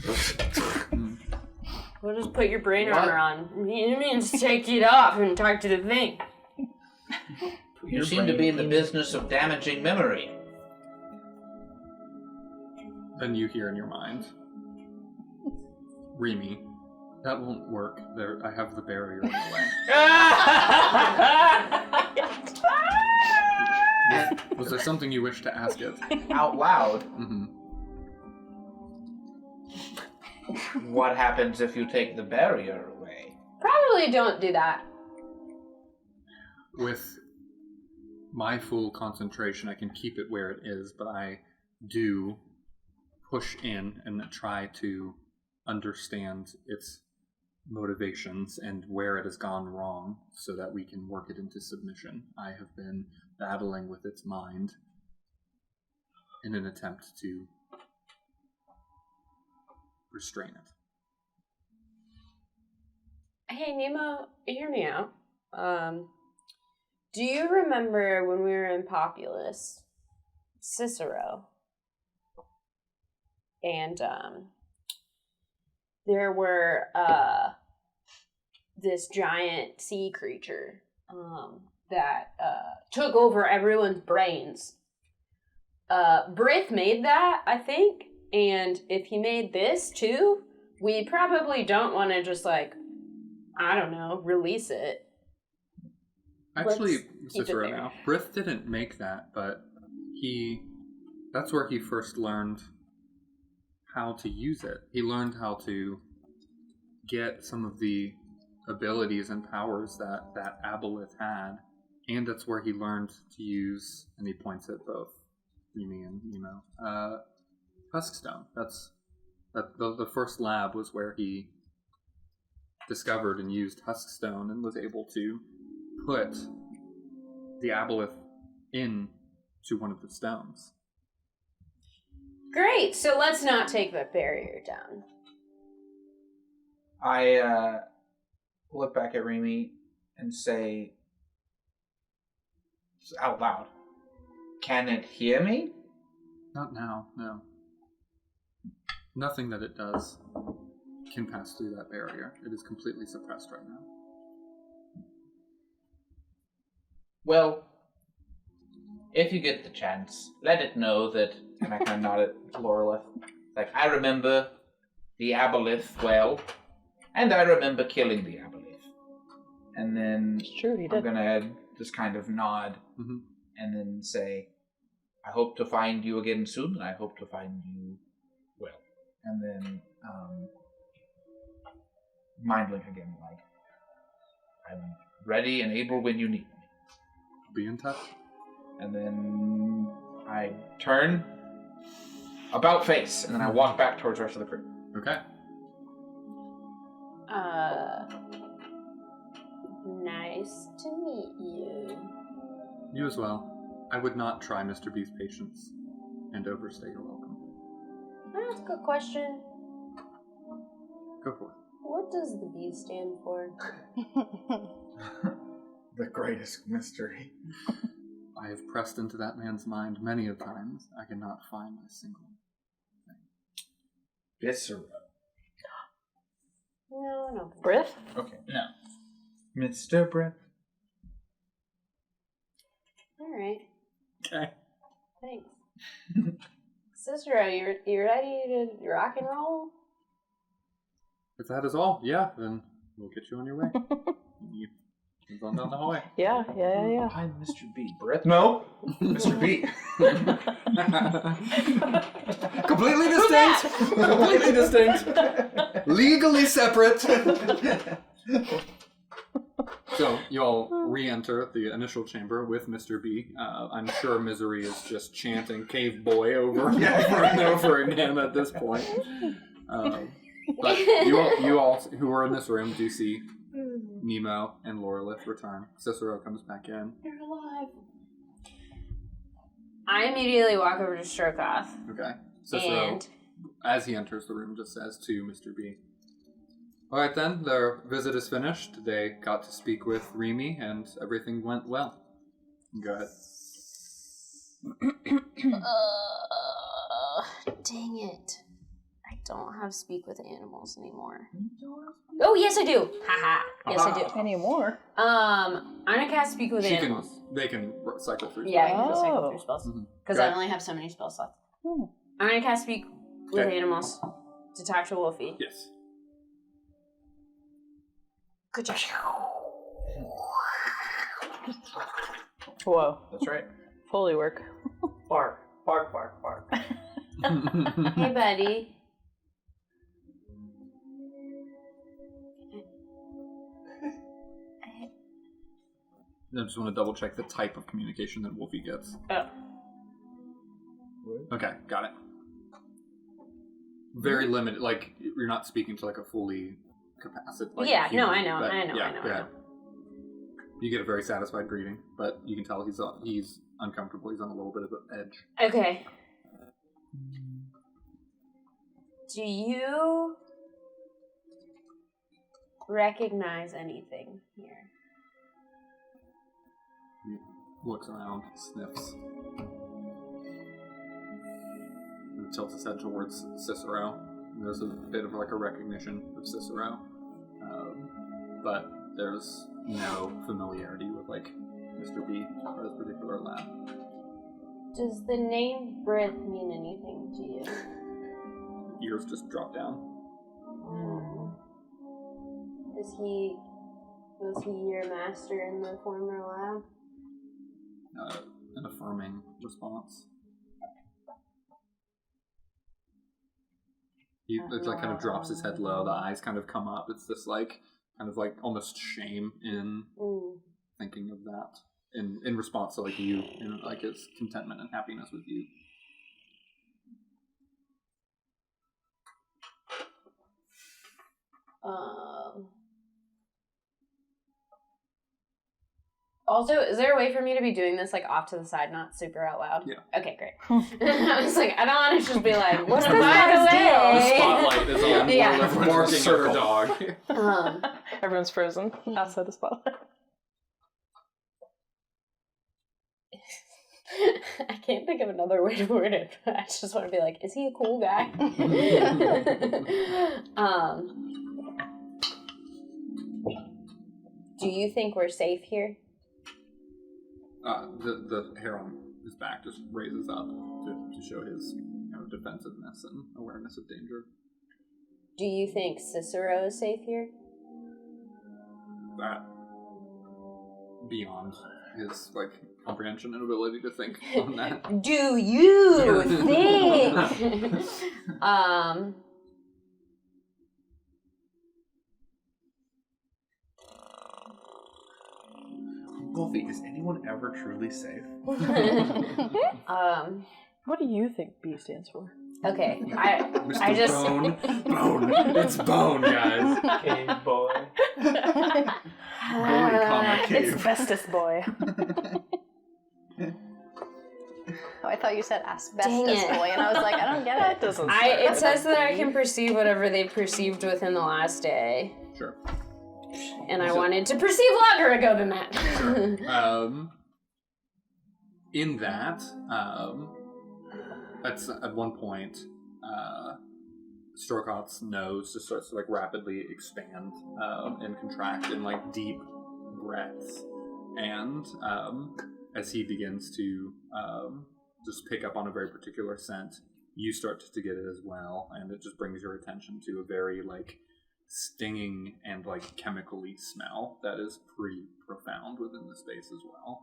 We'll just put your brain What? armor on. It means take it off and talk to the thing. You seem to be in the business of damaging memory. Then you hear in your mind, Remy, That won't work. There, I have the barrier in the way. Was there something you wish to ask it? Out loud. Mm-hmm. What happens if you take the barrier away? Probably don't do that. With my full concentration, I can keep it where it is, but I do push in and try to understand its motivations and where it has gone wrong so that we can work it into submission. I have been battling with its mind in an attempt to restrain it. Hey, Nemo, hear me out. Do you remember when we were in Populous, Cicero? And, there were, this giant sea creature, that, took over everyone's brains. Brith made that, I think, and if he made this, too, we probably don't want to just, like, I don't know, release it. Actually, Let's keep it Cicero there. now. Brith didn't make that, but that's where he first learned how to use it. He learned how to get some of the abilities and powers that Aboleth had, and that's where he learned to use, and he points at both Remy and Nemo, Huskstone. The first lab was where he discovered and used Huskstone and was able to put the Aboleth in to one of the stones. Great, so let's not take that barrier down. I look back at Remy and say out loud, "Can it hear me?" Not now, no. Nothing that it does can pass through that barrier. It is completely suppressed right now. Well, if you get the chance, let it know that, and I kind of nod at Lorelith, like, I remember the Aboleth well, and I remember killing the Aboleth. And then It's true, he I'm did. going to just kind of nod and then say, I hope to find you again soon, and I hope to find you well. And then Mindling again, like, I'm ready and able when you need me. Be in touch. And then I turn about face, and then I walk back towards the rest of the crew. Okay. Nice to meet you. You as well. I would not try Mr. B's patience and overstay your welcome. That's a good question. Go for it. What does the B stand for? The greatest mystery. I have pressed into that man's mind many a times. I cannot find a single thing. Viscera. No. Brith? Okay. No. Mr. Brett. Alright, Okay. thanks. Cicero, you ready to rock and roll? If that is all, yeah, then we'll get you on your way. You move on down the hallway. Yeah. I'm Mr. B. Brett? No. Mr. B. Completely distinct. Completely distinct. Legally separate. So you all re-enter the initial chamber with Mr. B. I'm sure Misery is just chanting "Cave Boy" over and over again at this point. But you all who are in this room do see Nemo and Lorelith return. Cicero comes back in. You're alive. I immediately walk over to Strokoth. Okay. Cicero, And as he enters the room, just says to Mr. B, all right then, their visit is finished. They got to speak with Remy, and everything went well. Go ahead. Dang it. I don't have speak with animals anymore. Oh, yes I do. Haha. Yes I do. Anymore? I'm gonna cast speak with animals. They can cycle through. Yeah, I can just cycle Oh. through spells. Mhm. Because Go I ahead. only have so many spell slots. Hmm. I'm gonna cast speak with Okay. animals to talk to Wolfie. Yes. Good job. Whoa. That's right. Foley work. Bark, bark, bark, bark. Hey, buddy. I just want to double check the type of communication that Wolfie gets. Oh. Okay, got it. Very limited. Like you're not speaking to like a fully capacity. Like, Yeah, no, human, I know, but- I know, yeah, I know, I yeah. know. You get a very satisfied greeting, but you can tell he's uncomfortable. He's on a little bit of an edge. Okay. Do you recognize anything here? He looks around, sniffs, and tilts his head towards Cicero. And there's a bit of like a recognition of Cicero, but there's no familiarity with like Mr. B or this particular lab. Does the name Brith mean anything to you? Ears just drop down. Was he your master in the former lab? An affirming response. He like kind of drops his head low. The eyes kind of come up. It's this like kind of like almost shame in thinking of that in response to like you and like his contentment and happiness with you. Also, is there a way for me to be doing this like off to the side, not super out loud? Yeah. Okay, great. I was like, I don't want to just be like, what's this By guy's the deal? The spotlight is on Yeah. Warlock barking at her dog. Everyone's frozen outside the spotlight. I can't think of another way to word it, but I just want to be like, is he a cool guy? Do you think we're safe here? The hair on his back just raises up to show his kind of defensiveness and awareness of danger. Do you think Cicero is safe here? That beyond his like comprehension and ability to think on that. Do you think? Wolfie, is anyone ever truly safe? What do you think B stands for? Okay, Mr. I just Bone. Bone. It's Bone, guys. Cave boy. Bony, comma, cave. It's Festus boy. Oh, I thought you said Dang asbestos it. boy, and I was like, I don't get That it. doesn't. it says that I can perceive whatever they perceived within the last day, Sure. and I wanted to perceive longer ago than that. In that, at one point, Storkot's nose just starts to like rapidly expand and contract in like deep breaths, and as he begins to just pick up on a very particular scent, you start to get it as well, and it just brings your attention to a very like stinging and like chemically smell that is pretty profound within the space as well.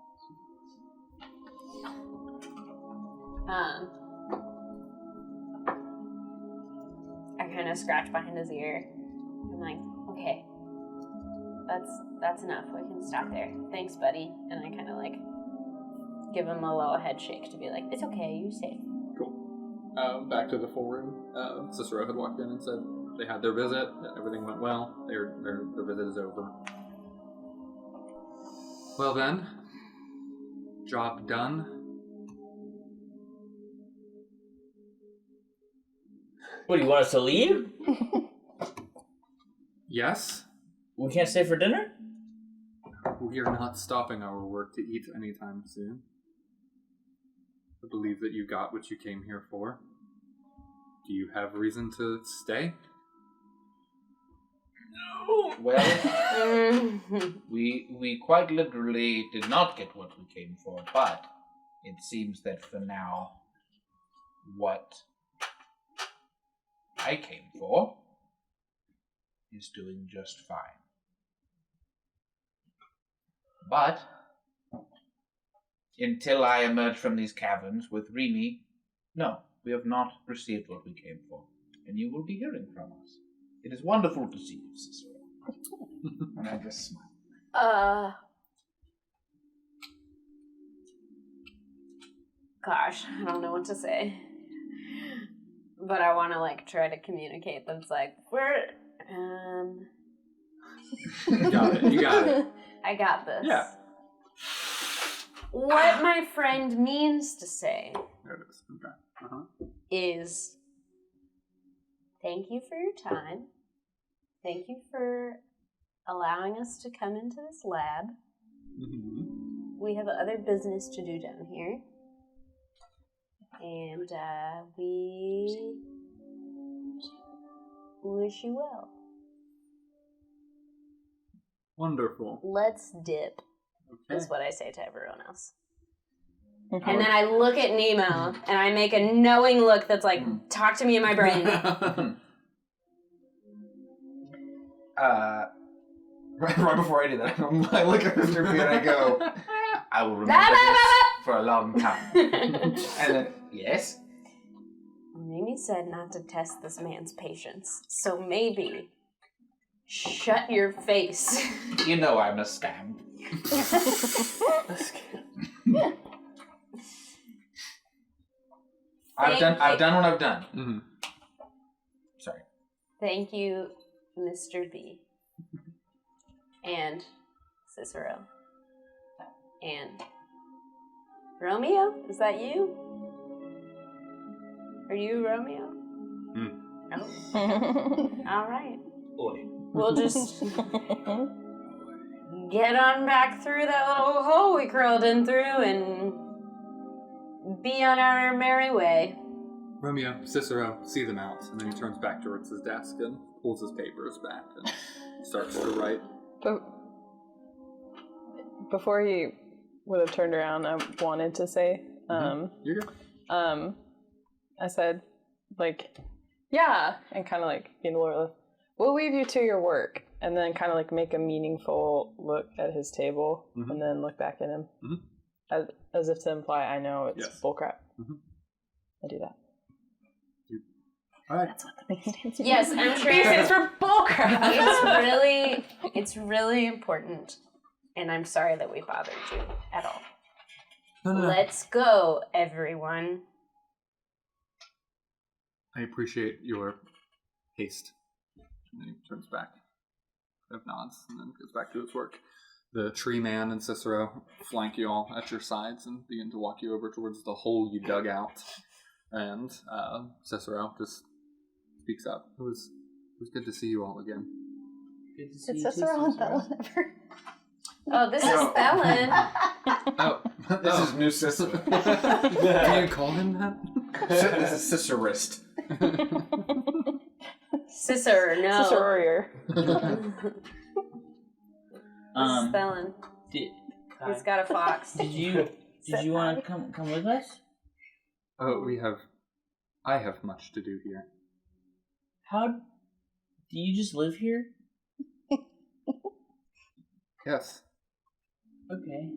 I kind of scratch behind his ear. I'm like, okay, that's enough. We can stop there. Thanks, buddy. And I kind of like give him a little head shake to be like, it's okay, you're safe. Cool. Back to the full room. Cicero had walked in and said they had their visit. That everything went well. Their visit is over. Well then, job done. What, do you want us to leave? Yes, We can't stay for dinner? we are not stopping our work to eat anytime soon. I believe that you got what you came here for. Do you have reason to stay? Well, we quite literally did not get what we came for, but it seems that for now, what I came for is doing just fine. But until I emerge from these caverns with Remy, no, we have not received what we came for. And you will be hearing from us. It is wonderful to see you, Cicero. And I just smile. Gosh, I don't know what to say. But I want to, like, try to communicate that it's like, You got it. You got it. I got this. Yeah. What my friend means to say There it is. Okay. is thank you for your time. Thank you for allowing us to come into this lab. Mm-hmm. We have other business to do down here. And we wish you well. Wonderful. Let's dip, Okay. is what I say to everyone else. And then I look at Nemo, and I make a knowing look that's like, talk to me in my brain. Right before I do that, I look at Mr. B and I go, I will remember this for a long time. And then, yes? Mimi said not to test this man's patience, so maybe shut your face. You know I'm a scam. I've done what I've done. Mm-hmm. Sorry. Thank you, Mr. B. And Cicero. And Romeo? Is that you? Are you Romeo? Oh. All right. Boy. We'll just get on back through that little hole we crawled in through and be on our merry way. Romeo, Cicero, see them out. And then he turns back towards his desk and pulls his papers back and starts to write. Before he would have turned around, I wanted to say, You're good. I said, like, yeah, and kind of like, we'll leave you to your work, and then kind of like make a meaningful look at his table, and then look back at him, as if to imply I know it's bullcrap. I do that. All right. That's what the name is. Yes, I'm sure. It's for bullcrap. It's really important, and I'm sorry that we bothered you at all. No. Let's go, everyone. I appreciate your haste. And then he turns back, kind of nods, and then goes back to his work. The tree man and Cicero flank you all at your sides and begin to walk you over towards the hole you dug out. And Cicero just speaks up. It was good to see you all again. Good to see Did you Cicero too, and Cicero. Bellin ever? Oh, this is Bellin. Oh, This is new Cicero. do you call him that? This is Cicerist. Cicero, no. Cicero. This is Bellin. He's got a fox. Did you want to come with us? Oh, I have much to do here. How do you just live here? Yes. Okay.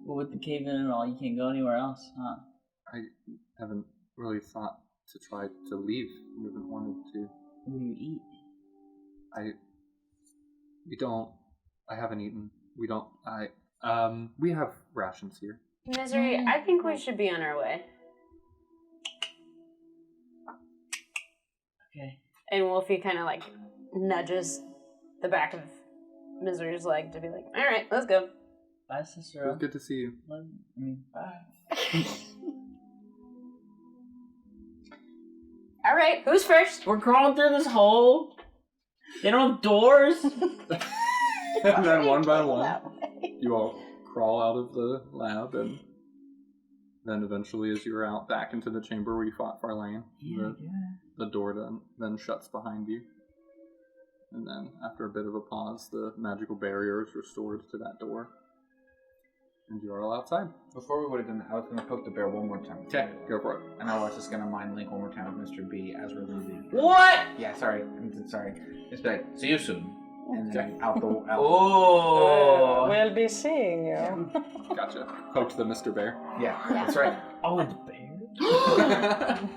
Well, with the cave in and all, you can't go anywhere else, huh? I haven't really thought to try to leave. I haven't wanted to. What do you eat? I haven't eaten. We have rations here. Misery, I think we should be on our way. Okay. And Wolfie kind of like nudges the back of Misery's leg to be like, all right, let's go. Bye, It Cicero. was good to see you. Bye. All right, who's first? We're crawling through this hole. They don't have doors. And then one by one, you all crawl out of the lab, and then eventually, as you're out back into the chamber where you fought Farlane, the door then shuts behind you. And then, after a bit of a pause, the magical barrier is restored to that door. And you're all outside. Before we would have done that, I was going to poke the bear one more time. Okay, go for it. And I was just going to mind link one more time with Mr. B as we're leaving. What? Yeah, sorry. I'm sorry. It's like, see you soon. And then out the Oh. We'll be seeing you. Gotcha. Poked the Mr. Bear. Yeah, that's right. Oh, it's bear.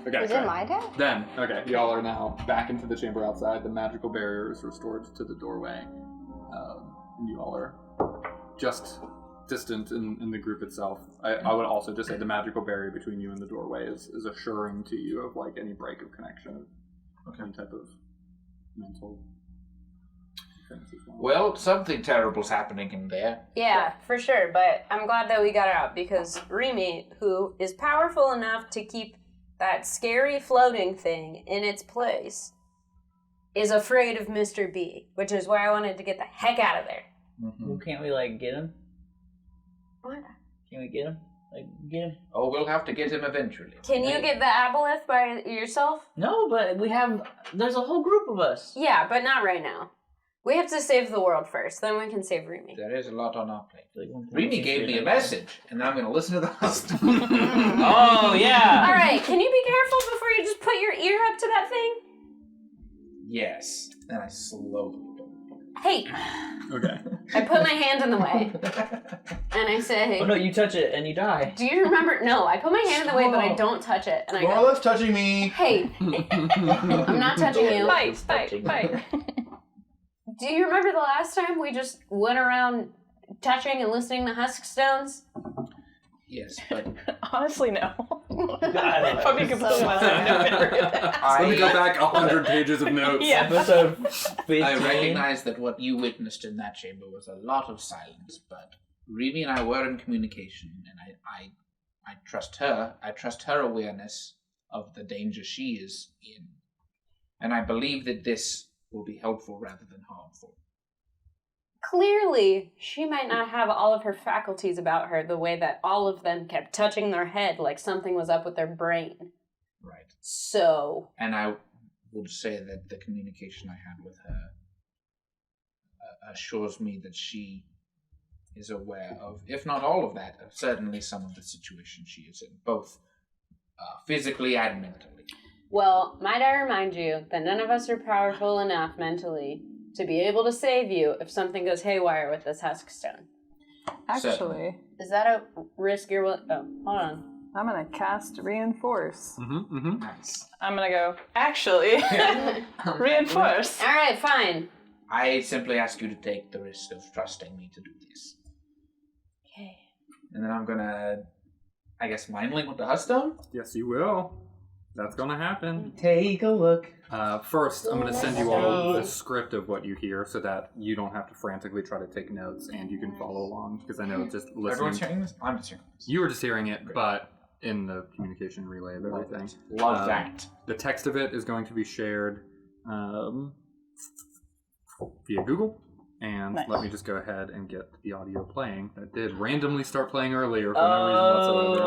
Okay. Was it my turn? Then, okay, y'all are now back into the chamber outside. The magical barrier is restored to the doorway. And you all are just distant in the group itself. I would also just say the magical barrier between you and the doorway is assuring to you of like any break of connection. Any type of mental things as well. Well, something terrible's happening in there. Yeah, for sure. But I'm glad that we got out because Remy, who is powerful enough to keep that scary floating thing in its place, is afraid of Mr. B, which is why I wanted to get the heck out of there. Well, can't we like get him? What? Can we get him? Like get him? Oh, we'll have to get him eventually. Can you get the aboleth by yourself? No, but there's a whole group of us. Yeah, but not right now. We have to save the world first, then we can save Remy. There is a lot on our plate. Like, Remy gave me a message, and I'm going to listen to the host. Oh yeah. All right, can you be careful before you just put your ear up to that thing? Yes. And I slowly. Hey, Okay. I put my hand in the way, and I say, Oh no, you touch it and you die. do you remember? No, I put my hand in the way, but I don't touch it. And I More or go, less touching me. hey, I'm not touching you. Bite, bite, bite. Do you remember the last time we just went around touching and listening to husk stones? Yes, but Honestly, no. God, If I'm being completely honest, I've never heard that. Let me go back 100 pages of notes. Yeah. Episode 15. I recognize that what you witnessed in that chamber was a lot of silence, but Remy and I were in communication, and I trust her. I trust her awareness of the danger she is in. And I believe that this will be helpful rather than harmful. Clearly, she might not have all of her faculties about her the way that all of them kept touching their head like something was up with their brain. Right. So, And I would say that the communication I had with her assures me that she is aware of, if not all of that, certainly some of the situation she is in, both physically and mentally. well, might I remind you that none of us are powerful enough mentally to be able to save you if something goes haywire with this husk stone. Actually, Is that a risk you're willing? Oh, hold on. I'm gonna cast reinforce. Nice. I'm gonna go, actually, reinforce. All right, fine. I simply ask you to take the risk of trusting me to do this. Okay. And then I'm gonna, I guess, mind link with the husk stone? Yes, you will. That's gonna happen. Take a look. First, I'm going to send you all the script of what you hear so that you don't have to frantically try to take notes and you can follow along, because I know just listening. Everyone's hearing this? I'm just hearing this. You were just hearing it, but in the communication relay of everything. Love that. The text of it is going to be shared via Google. And Nice. let me just go ahead and get the audio playing. That did randomly start playing earlier for no reason whatsoever.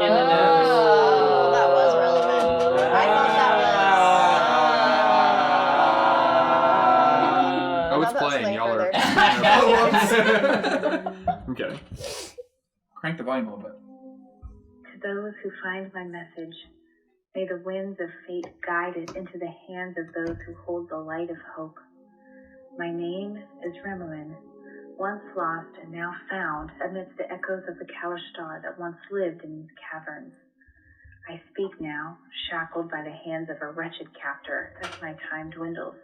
Oh, that was relevant. I thought that Oh, it's I thought that was playing. Y'all something are. I'm kidding. Crank the volume a little bit. To those who find my message, may the winds of fate guide it into the hands of those who hold the light of hope. My name is Remelin, once lost and now found amidst the echoes of the Kalashtar that once lived in these caverns. I speak now, shackled by the hands of a wretched captor as my time dwindles,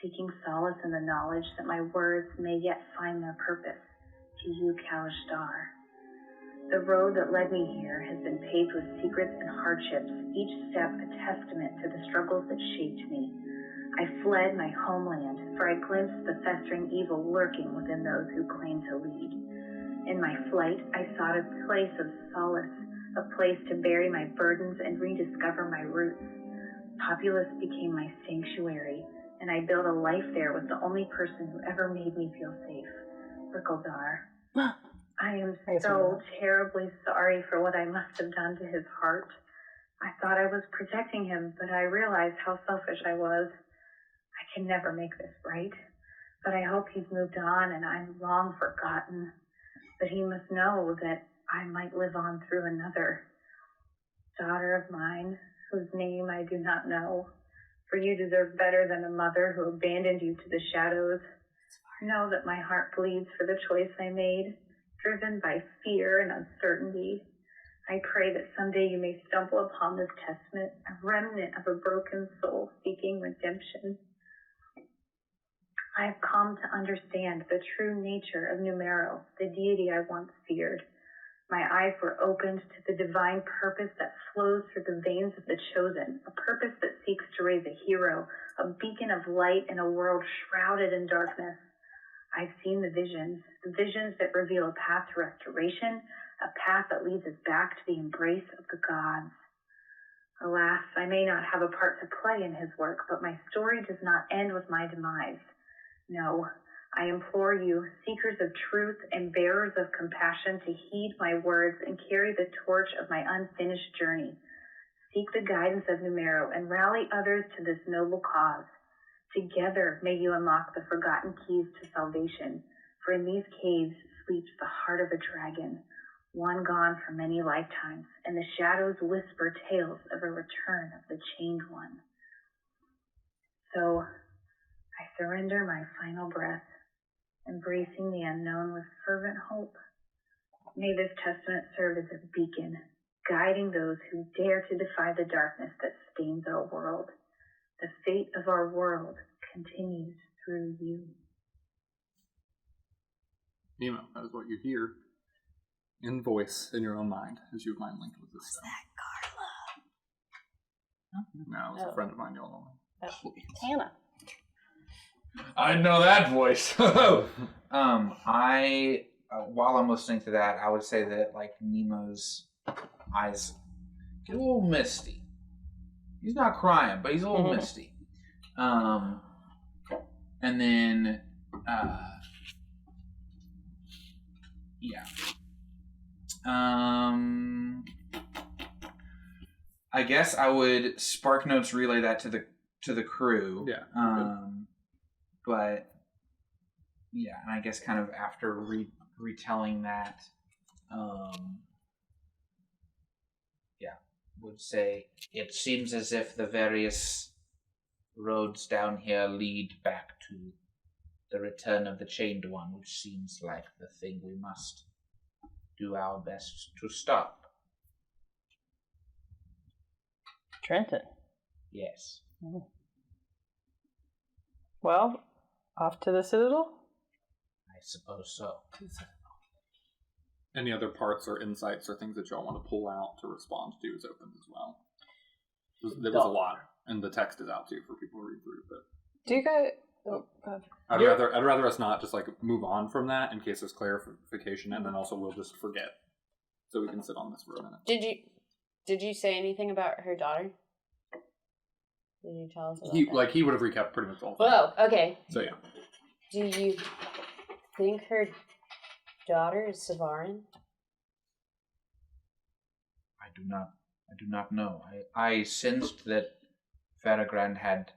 seeking solace in the knowledge that my words may yet find their purpose to you, Kalashtar. The road that led me here has been paved with secrets and hardships, each step a testament to the struggles that shaped me. I fled my homeland, for I glimpsed the festering evil lurking within those who claim to lead. In my flight, I sought a place of solace, a place to bury my burdens and rediscover my roots. Populous became my sanctuary, and I built a life there with the only person who ever made me feel safe, Rickeldar. I am so terribly sorry for what I must have done to his heart. I thought I was protecting him, but I realized how selfish I was. I can never make this right, but I hope he's moved on and I'm long forgotten. But he must know that I might live on through another daughter of mine, whose name I do not know. For you deserve better than a mother who abandoned you to the shadows. Know that my heart bleeds for the choice I made, driven by fear and uncertainty. I pray that someday you may stumble upon this testament, a remnant of a broken soul seeking redemption. I have come to understand the true nature of Numero, the deity I once feared. My eyes were opened to the divine purpose that flows through the veins of the chosen, a purpose that seeks to raise a hero, a beacon of light in a world shrouded in darkness. I've seen the visions that reveal a path to restoration, a path that leads us back to the embrace of the gods. Alas, I may not have a part to play in his work, but my story does not end with my demise. No, I implore you, seekers of truth and bearers of compassion, to heed my words and carry the torch of my unfinished journey. Seek the guidance of Numero and rally others to this noble cause. Together may you unlock the forgotten keys to salvation, for in these caves sleeps the heart of a dragon, one gone for many lifetimes, and the shadows whisper tales of a return of the chained one. So, I surrender my final breath, embracing the unknown with fervent hope. May this testament serve as a beacon, guiding those who dare to defy the darkness that stains our world. The fate of our world continues through you. Nemo, that is what you hear in voice in your own mind as you mind linked with this stone. No, it was a friend of mine, the old one. Hannah. I know that voice. While I'm listening to that, I would say that like Nemo's eyes get a little misty. He's not crying, but he's a little misty. And then, I guess I would Spark Notes relay that to the crew. Yeah. But yeah, and I guess kind of after retelling that, would say it seems as if the various roads down here lead back to the return of the Chained One, which seems like the thing we must do our best to stop. Trenton. Yes. Well, off to the Citadel? I suppose so. Any other parts or insights or things that y'all want to pull out to respond to is open as well. There was a lot, and the text is out too for people to read through. But Do you guys... Oh, God. I'd rather us not just like move on from that in case there's clarification, and then also we'll just forget, so we can sit on this for a minute. Did you say anything about her daughter? Did you tell us about that? He would have recapped pretty much all. Whoa. Okay. So yeah. Do you think her daughter is Savarin? I do not know. I sensed that Farragrand had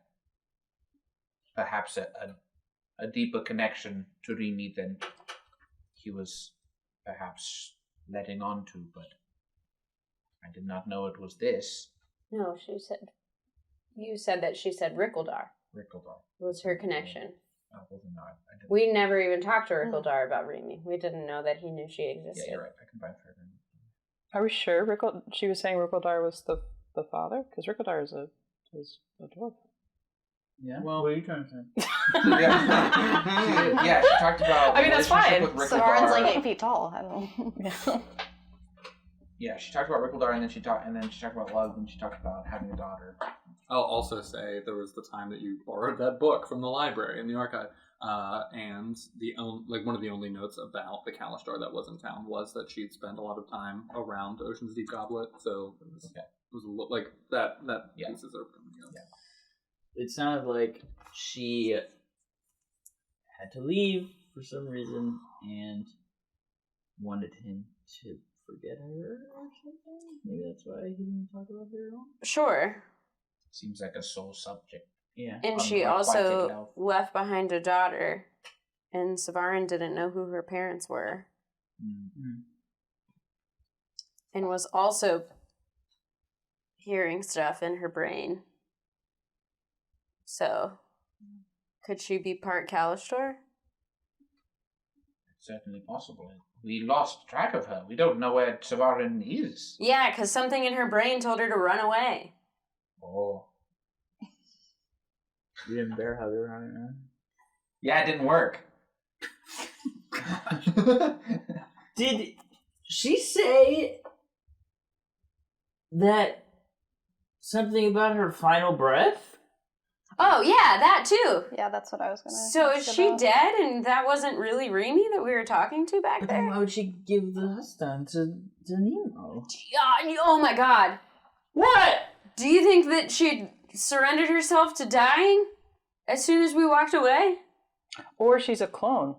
perhaps a deeper connection to Remy than he was perhaps letting on to, but I did not know it was this. No, you said that she said Rickledar was her connection. Oh, well, no, I didn't. We never even talked to Rickledar about Remy. We didn't know that he knew she existed. Yeah, you're right. I combined Farragrand. Are we sure she was saying Rickledar was the father? Because Rickledar is a dwarf. Yeah. Well, what are you trying to say? She talked about. I mean, that's fine. Savarin's like 8 feet tall. I don't know. Yeah, she talked about Rickledar, and then she talked about love, and she talked about having a daughter. I'll also say there was the time that you borrowed that book from the library in the archive, and one of the only notes about the Kalistar that was in town was that she'd spent a lot of time around Ocean's Deep Goblet, so it was a little like that pieces are coming together. Yeah. It sounded like she had to leave for some reason and wanted him to forget her or something. Maybe that's why he didn't talk about her at all. Sure. Seems like a soul subject. Yeah. And she also left behind a daughter, and Savarin didn't know who her parents were. Mm-hmm. And was also hearing stuff in her brain. So, could she be part Kalistar? certainly possible. We lost track of her. We don't know where Savarin is. Yeah, because something in her brain told her to run away. Oh. You didn't bear hug her on it, Yeah, it didn't work. Did she say that something about her final breath? Oh, yeah, that too. Yeah, that's what I was gonna. So ask is she about. dead and that wasn't really Remy that we were talking to back But then there? why would she give the Huston to Nemo? Yeah, oh my god. What? Do you think that she surrendered herself to dying as soon as we walked away? Or she's a clone.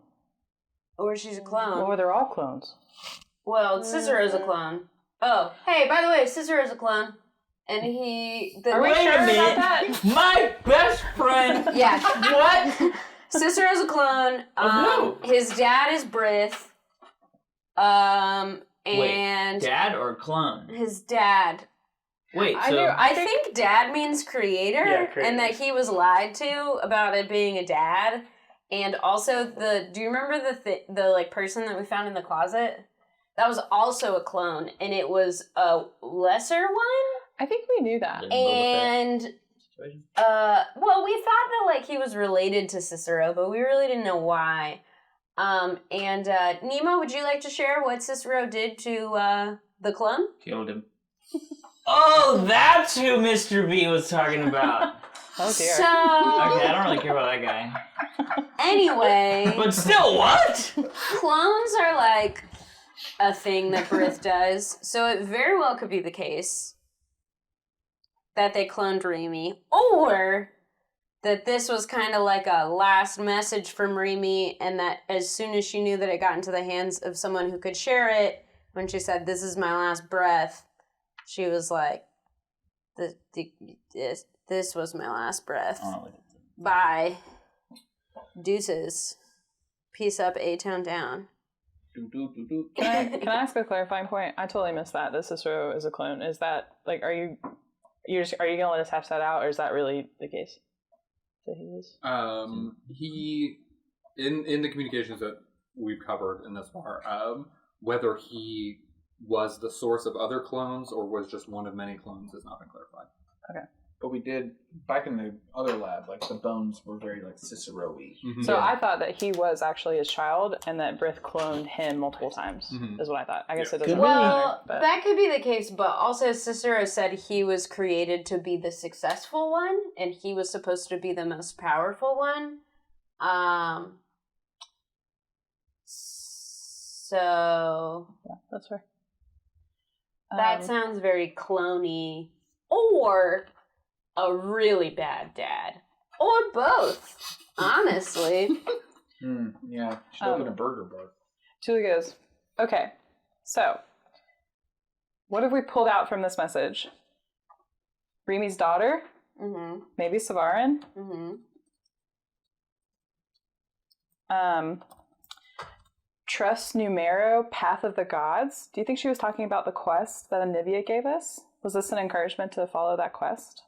Or she's a clone? Or they're all clones. Well, Cicero's a clone. Oh, hey, by the way, Cicero's a clone. And he... Are we Wait sure a about minute! that? My best friend! Yeah. What? Cicero's a clone. Of who? His dad is Brith. And... Wait, dad or clone? His dad. Wait, I so... knew- I think dad means creator, Yeah, creator. and that he was lied to about it being a dad. And also do you remember the like person that we found in the closet? That was also a clone, and it was a lesser one. I think we knew that. And well, we thought that like he was related to Cicero, but we really didn't know why. And Nemo, would you like to share what Cicero did to the clone? Killed him. Oh, that's who Mr. B was talking about. Oh dear. So Okay, I don't really care about that guy. anyway, But still, what? clones are like a thing that Brith does, so it very well could be the case that they cloned Remy, or that this was kind of like a last message from Remy, and that as soon as she knew that it got into the hands of someone who could share it, when she said, "This is my last breath," she was like, "This was my last breath. Bye. Deuces. Peace up, A-Town down." Can I ask a clarifying point? I totally missed that Cicero is a clone. Is that like are you gonna let us hash that out, or is that really the case? That he is? He in the communications that we've covered in this far, whether he was the source of other clones or was just one of many clones has not been clarified. Okay. But we did, back in the other lab, like, the bones were very, like, Cicero-y. Mm-hmm. So I thought that he was actually his child, and that Brith cloned him multiple times. Is what I thought. I guess it doesn't really matter. Well, But that could be the case, but also Cicero said he was created to be the successful one, and he was supposed to be the most powerful one. So yeah, that's fair. that sounds very cloney, or a really bad dad, or both. Honestly, Yeah, should open a burger bar. Julie goes, okay, so what have we pulled out from this message? Remy's daughter? Maybe Savarin? Trust Numero, Path of the Gods. Do you think she was talking about the quest that Anivia gave us? Was this an encouragement to follow that quest?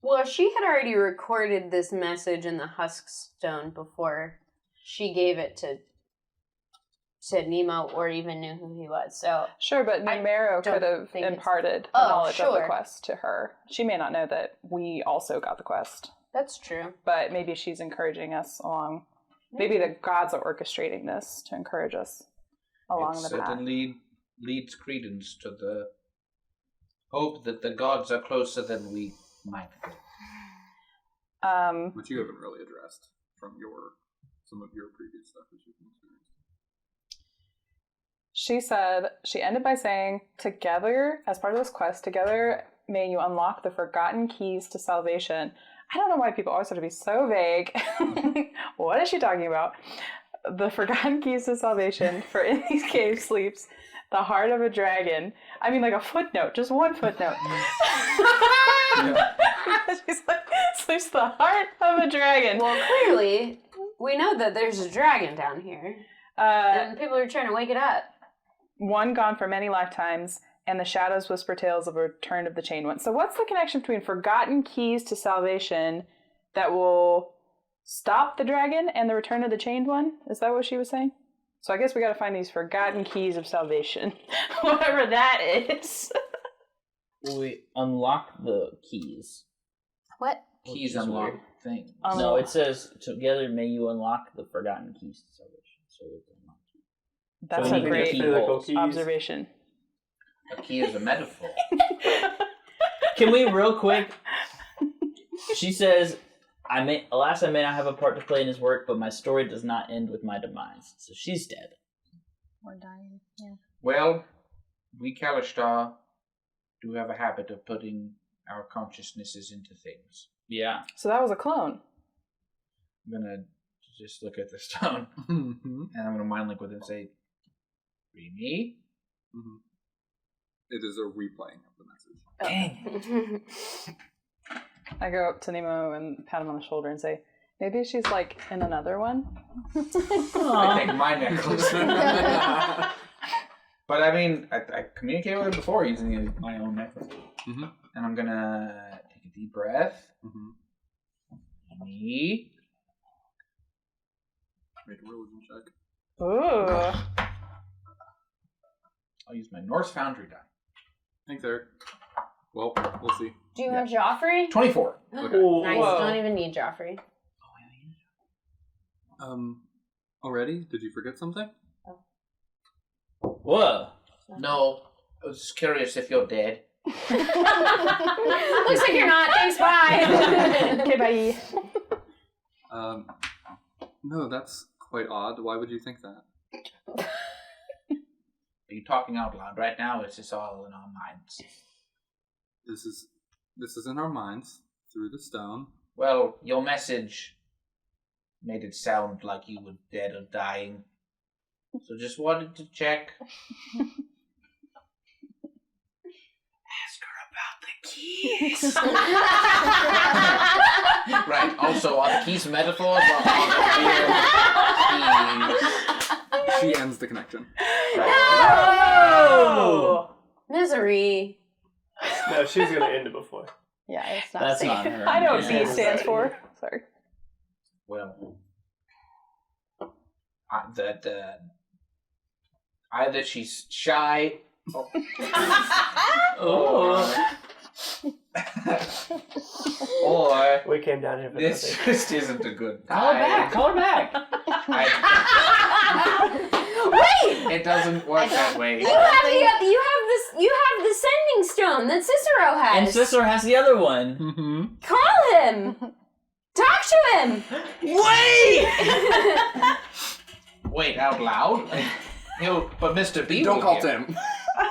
well, she had already recorded this message in the Husk Stone before she gave it to Nemo or even knew who he was. So Sure, but Numero don't could have think it's- imparted Oh, knowledge of the sure. quest to her. She may not know that we also got the quest, that's true. but maybe she's encouraging us along. Maybe the gods are orchestrating this to encourage us along It the path. certainly leads credence to the hope that the gods are closer than we might think. Which you haven't really addressed from some of your previous stuff that you've experienced. She said, she ended by saying, together, as part of this quest, together may you unlock the forgotten keys to salvation. I don't know why people always have to be so vague. What is she talking about? The forgotten keys to salvation, for in these caves sleeps the heart of a dragon. I mean, like a footnote, just one footnote. She's like, sleeps the heart of a dragon. Well, clearly, we know that there's a dragon down here. And people are trying to wake it up. One gone for many lifetimes, and the shadows whisper tales of a return of the chained one. So what's the connection between forgotten keys to salvation that will stop the dragon and the return of the chained one? Is that what she was saying? So I guess we gotta find these forgotten keys of salvation. Whatever that is. We unlock the keys. What? Keys unlock things. No, it says, together may you unlock the forgotten keys to salvation. So it's unlocked. That's So a we need great physical keys. observation. A key is a metaphor. Can we real quick? She says, alas, I may not have a part to play in his work, but my story does not end with my demise. So she's dead. We're dying. Yeah. Well, we Kalistar do have a habit of putting our consciousnesses into things. Yeah. So that was a clone. I'm gonna just look at the stone, and I'm gonna mind link with it and say, Remy? It is a replaying of the message. Dang. I go up to Nemo and pat him on the shoulder and say, maybe she's like in another one? I take my necklace. But I mean, I communicated with him before using my own necklace. Mm-hmm. And I'm gonna take a deep breath. Me. Make a religion check. Ooh. I'll use my Norse Foundry die. Thanks, Eric. Well, we'll see. Do you have Joffrey? 24. Okay. Nice. Whoa. Don't even need Joffrey. Already? Did you forget something? Whoa. No, I was just curious if you're dead. Looks like you're not. Thanks. Bye. Okay, bye. No, that's quite odd. Why would you think that? Are you talking out loud right now, or is this all in our minds? This is in our minds through the stone. Well, your message made it sound like you were dead or dying. So just wanted to check. Ask her about the keys. Right. Also, are the keys metaphors or are they real keys? She ends the connection. No! Misery. No, she's gonna end it before. Yeah, it's not That's safe. not her. I know what Yeah. B stands for. Sorry. Well, either she's shy. Oh. Or We came down here for this nothing. just isn't a good time. Call her back. Call her back. Wait! It doesn't work that way. You have the sending stone that Cicero has. And Cicero has the other one. Mm-hmm. Call him. Talk to him. Wait! Wait, out loud? But Mr. B Don't will call hear. Tim.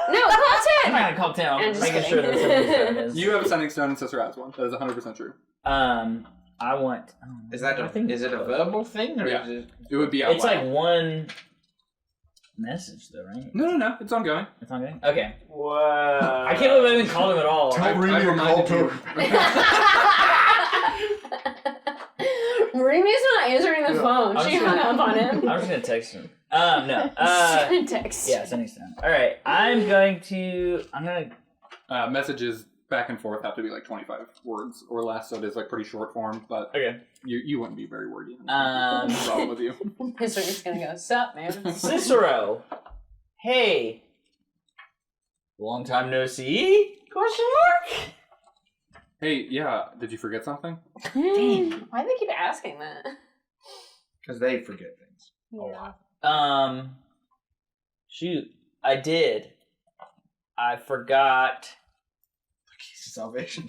No, call I'm Tim. not gonna call Tim. I'm I'm just making kidding. sure that somebody's You have a sending stone and Sister has one. That is 100% true. I want. Is it a verbal thing or Yeah. is it? It would be out It's loud. like one message, though, right? No. It's ongoing. It's not good. Okay. Wow. I can't believe I haven't called him at all. Don't read I've me a call reminded you. Remi's not answering the phone. I'm She just hung gonna- up on him. I'm just gonna text him. No. Text. Yeah, sending stone. All right. I'm gonna. Messages back and forth have to be like 25 words or less, so it is like pretty short form, but Okay. you wouldn't be very wordy. No Um. problem with you. So you're just gonna go, sup, man? Cicero. Hey. Long time no see? Question mark. Hey, yeah, did you forget something? Why do they keep asking that? Because they forget things. Yeah. Shoot. I did. I forgot. Keys of salvation.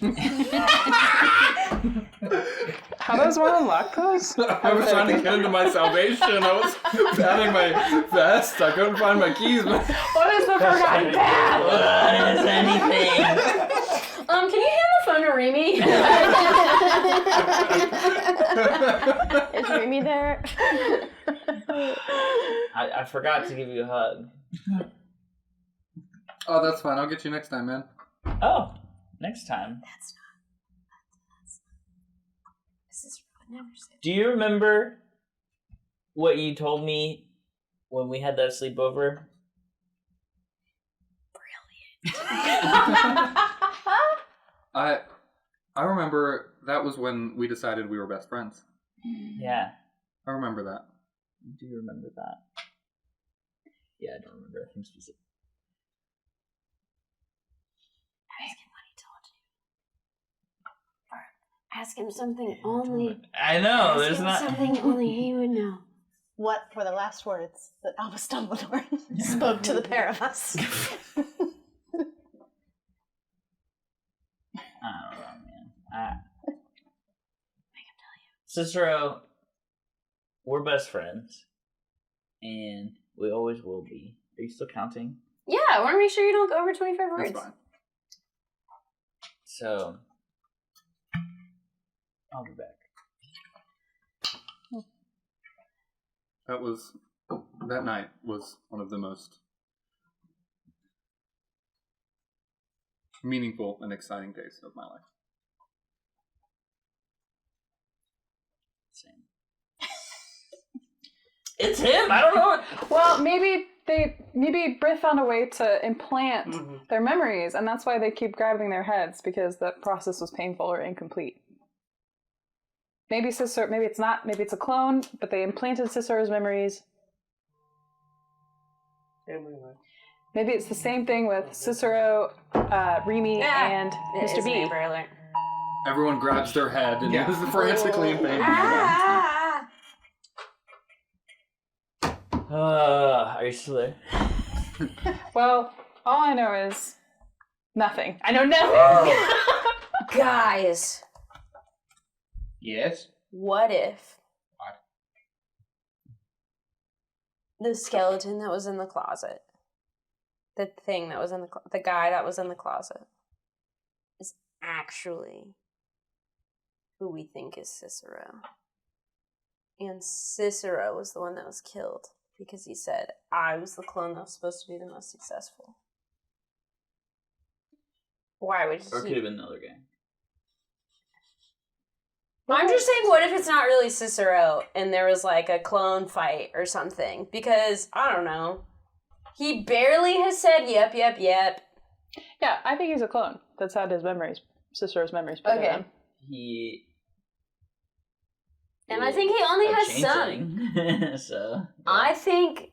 How does one unlock those? I was trying to get into my salvation. I was patting my vest. I couldn't find my keys. But What is the forgotten path? What is anything? Can you hand the phone to Remy? Is Remy there? I forgot to give you a hug. oh, that's fine. I'll get you next time, man. Oh, next time. Do you remember what you told me when we had that sleepover? I remember that was when we decided we were best friends. Yeah, I remember that. I do remember that. Yeah, I don't remember anything specific. Ask him something only. I know, Ask there's him not. something only he would know. What were the last words that Albus Dumbledore spoke to the pair of us? I don't know, man. I can tell you. Cicero, we're best friends. And we always will be. Are you still counting? Yeah, I want to make sure you don't go over 25 words. That's fine. So, I'll be back. That night was one of the most meaningful and exciting days of my life. Same. It's him. I don't know. Well, maybe Brith found a way to implant their memories, and that's why they keep grabbing their heads, because the process was painful or incomplete. Maybe Cicero, maybe it's not, maybe it's a clone, but they implanted Cicero's memories. Maybe it's the same thing with Cicero, Remy, and Mr. B. Neighbor alert. Everyone grabs their head and is frantically in pain. Are you still there? Well, all I know is nothing. I know nothing. Guys, Yes? what if What? the skeleton that was in the closet, the thing that was in the guy that was in the closet, is actually who we think is Cicero? And Cicero was the one that was killed because he said, I was the clone that was supposed to be the most successful. Why would Or it could he? have been another guy. I'm just saying, what if it's not really Cicero and there was like a clone fight or something? Because, I don't know. He barely has said yep. Yeah, I think he's a clone that's had his memories, Cicero's memories put in Okay. him. He. And I think he only a has some. changeling. So. I think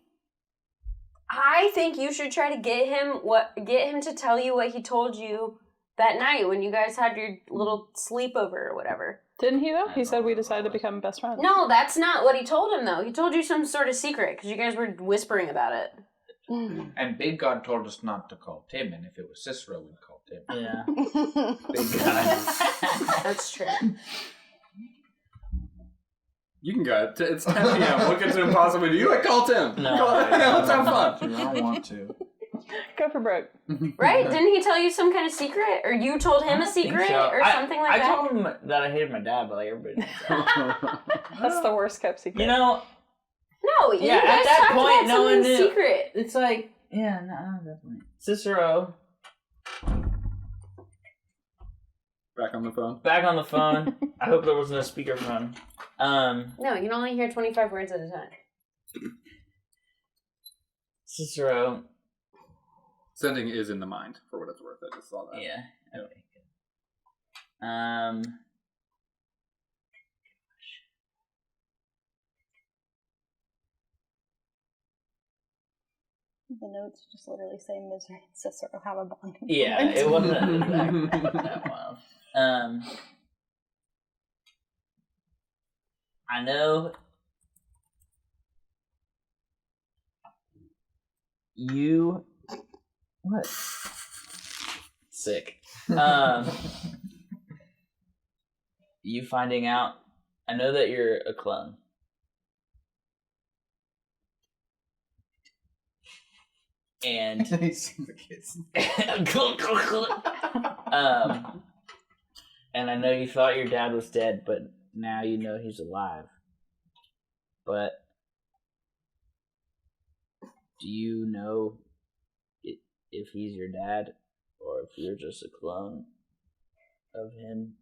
you should try to get him to tell you what he told you that night when you guys had your little sleepover or whatever. Didn't he, though? He said we decided to become best friends. No, that's not what he told him, though. He told you some sort of secret because you guys were whispering about it. And Big God told us not to call Tim, and if it was Cicero, we'd call Tim. Yeah. Big God. That's true. You can go. It's 10 p.m. What could you possibly do? You call Tim. No. Let's have fun. I don't want to. Go for broke. Right? Didn't he tell you some kind of secret? Or you told him a secret or something like that? I told him that I hated my dad, but like everybody knows that. That's the worst kept secret. You know, No, you Yeah, at guys that talked point, about no one something knew. secret. it's like, yeah, no, definitely. Cicero, Back on the phone. back on the phone. I hope there wasn't a speakerphone. No, you can only hear 25 words at a time. Cicero, Sending is in the mind, for what it's worth. I just saw that. yeah. Okay, good. The notes just literally say Misery and Cicero have a bond. Yeah, it wasn't exactly that wild. I know you. What? Sick. You finding out. I know that you're a clone. And He's the kids. and I know you thought your dad was dead, but now you know he's alive. But do you know if he's your dad or if you're just a clone of him?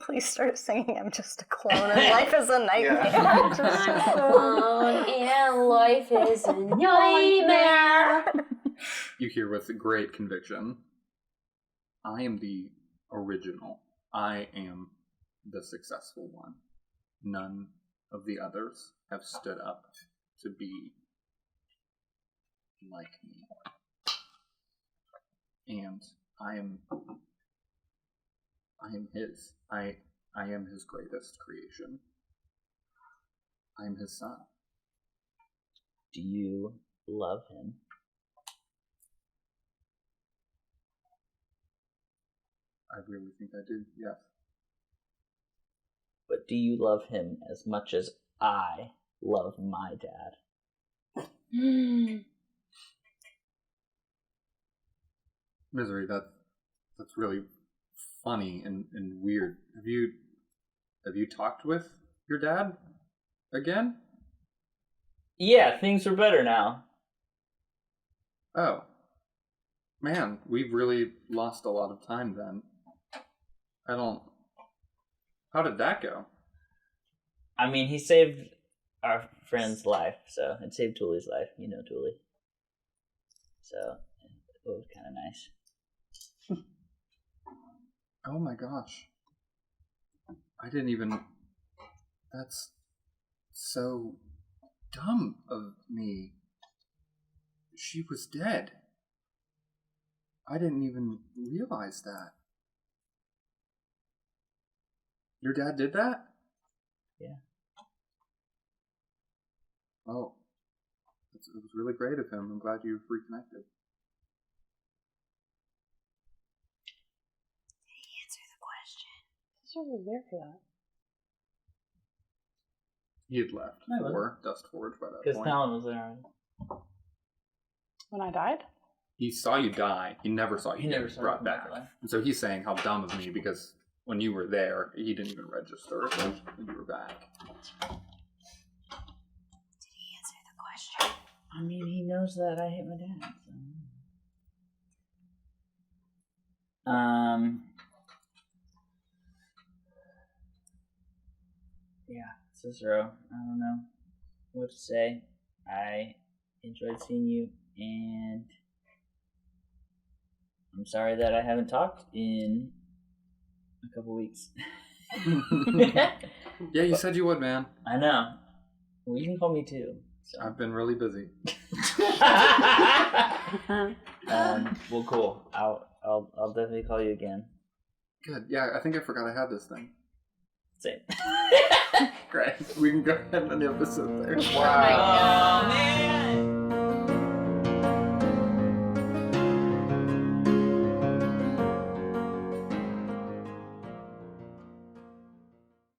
Please start singing I'm just a clone and life is a nightmare. I'm a clone and life is a nightmare. You hear with great conviction, I am the original. I am the successful one. None of the others have stood up to be like me. And I am his. I am his greatest creation. I am his son. Do you love him? I really think I do, yes. But do you love him as much as I love my dad? Misery, that's really funny and weird. Have you talked with your dad again? Yeah, things are better now. Oh. Man, we've really lost a lot of time then. How did that go? I mean, he saved our friend's life, so it saved Tuli's life. You know Tuli. So it was kind of nice. Oh my gosh. I didn't even... That's so dumb of me. She was dead. I didn't even realize that. Your dad did that? Yeah. Oh. It was really great of him. I'm glad you've reconnected. Answer the question. Sister was there for that. He had left I was. for Dust Forge by that Because point. Talon was there already. When I died? He saw you die. He never saw you He never get saw brought you back. die. And so he's saying how dumb of me because when you were there, he didn't even register that you were back. Did he answer the question? I mean, he knows that I hate my dad. So. Yeah, Cicero, I don't know what to say. I enjoyed seeing you, and I'm sorry that I haven't talked in a couple weeks. Yeah, you said you would, man. I know. Well, you can call me too. So. I've been really busy. Well, cool. I'll definitely call you again. Good. Yeah, I think I forgot I had this thing. Same. Great. We can go ahead and end the episode there. Wow. Oh, man.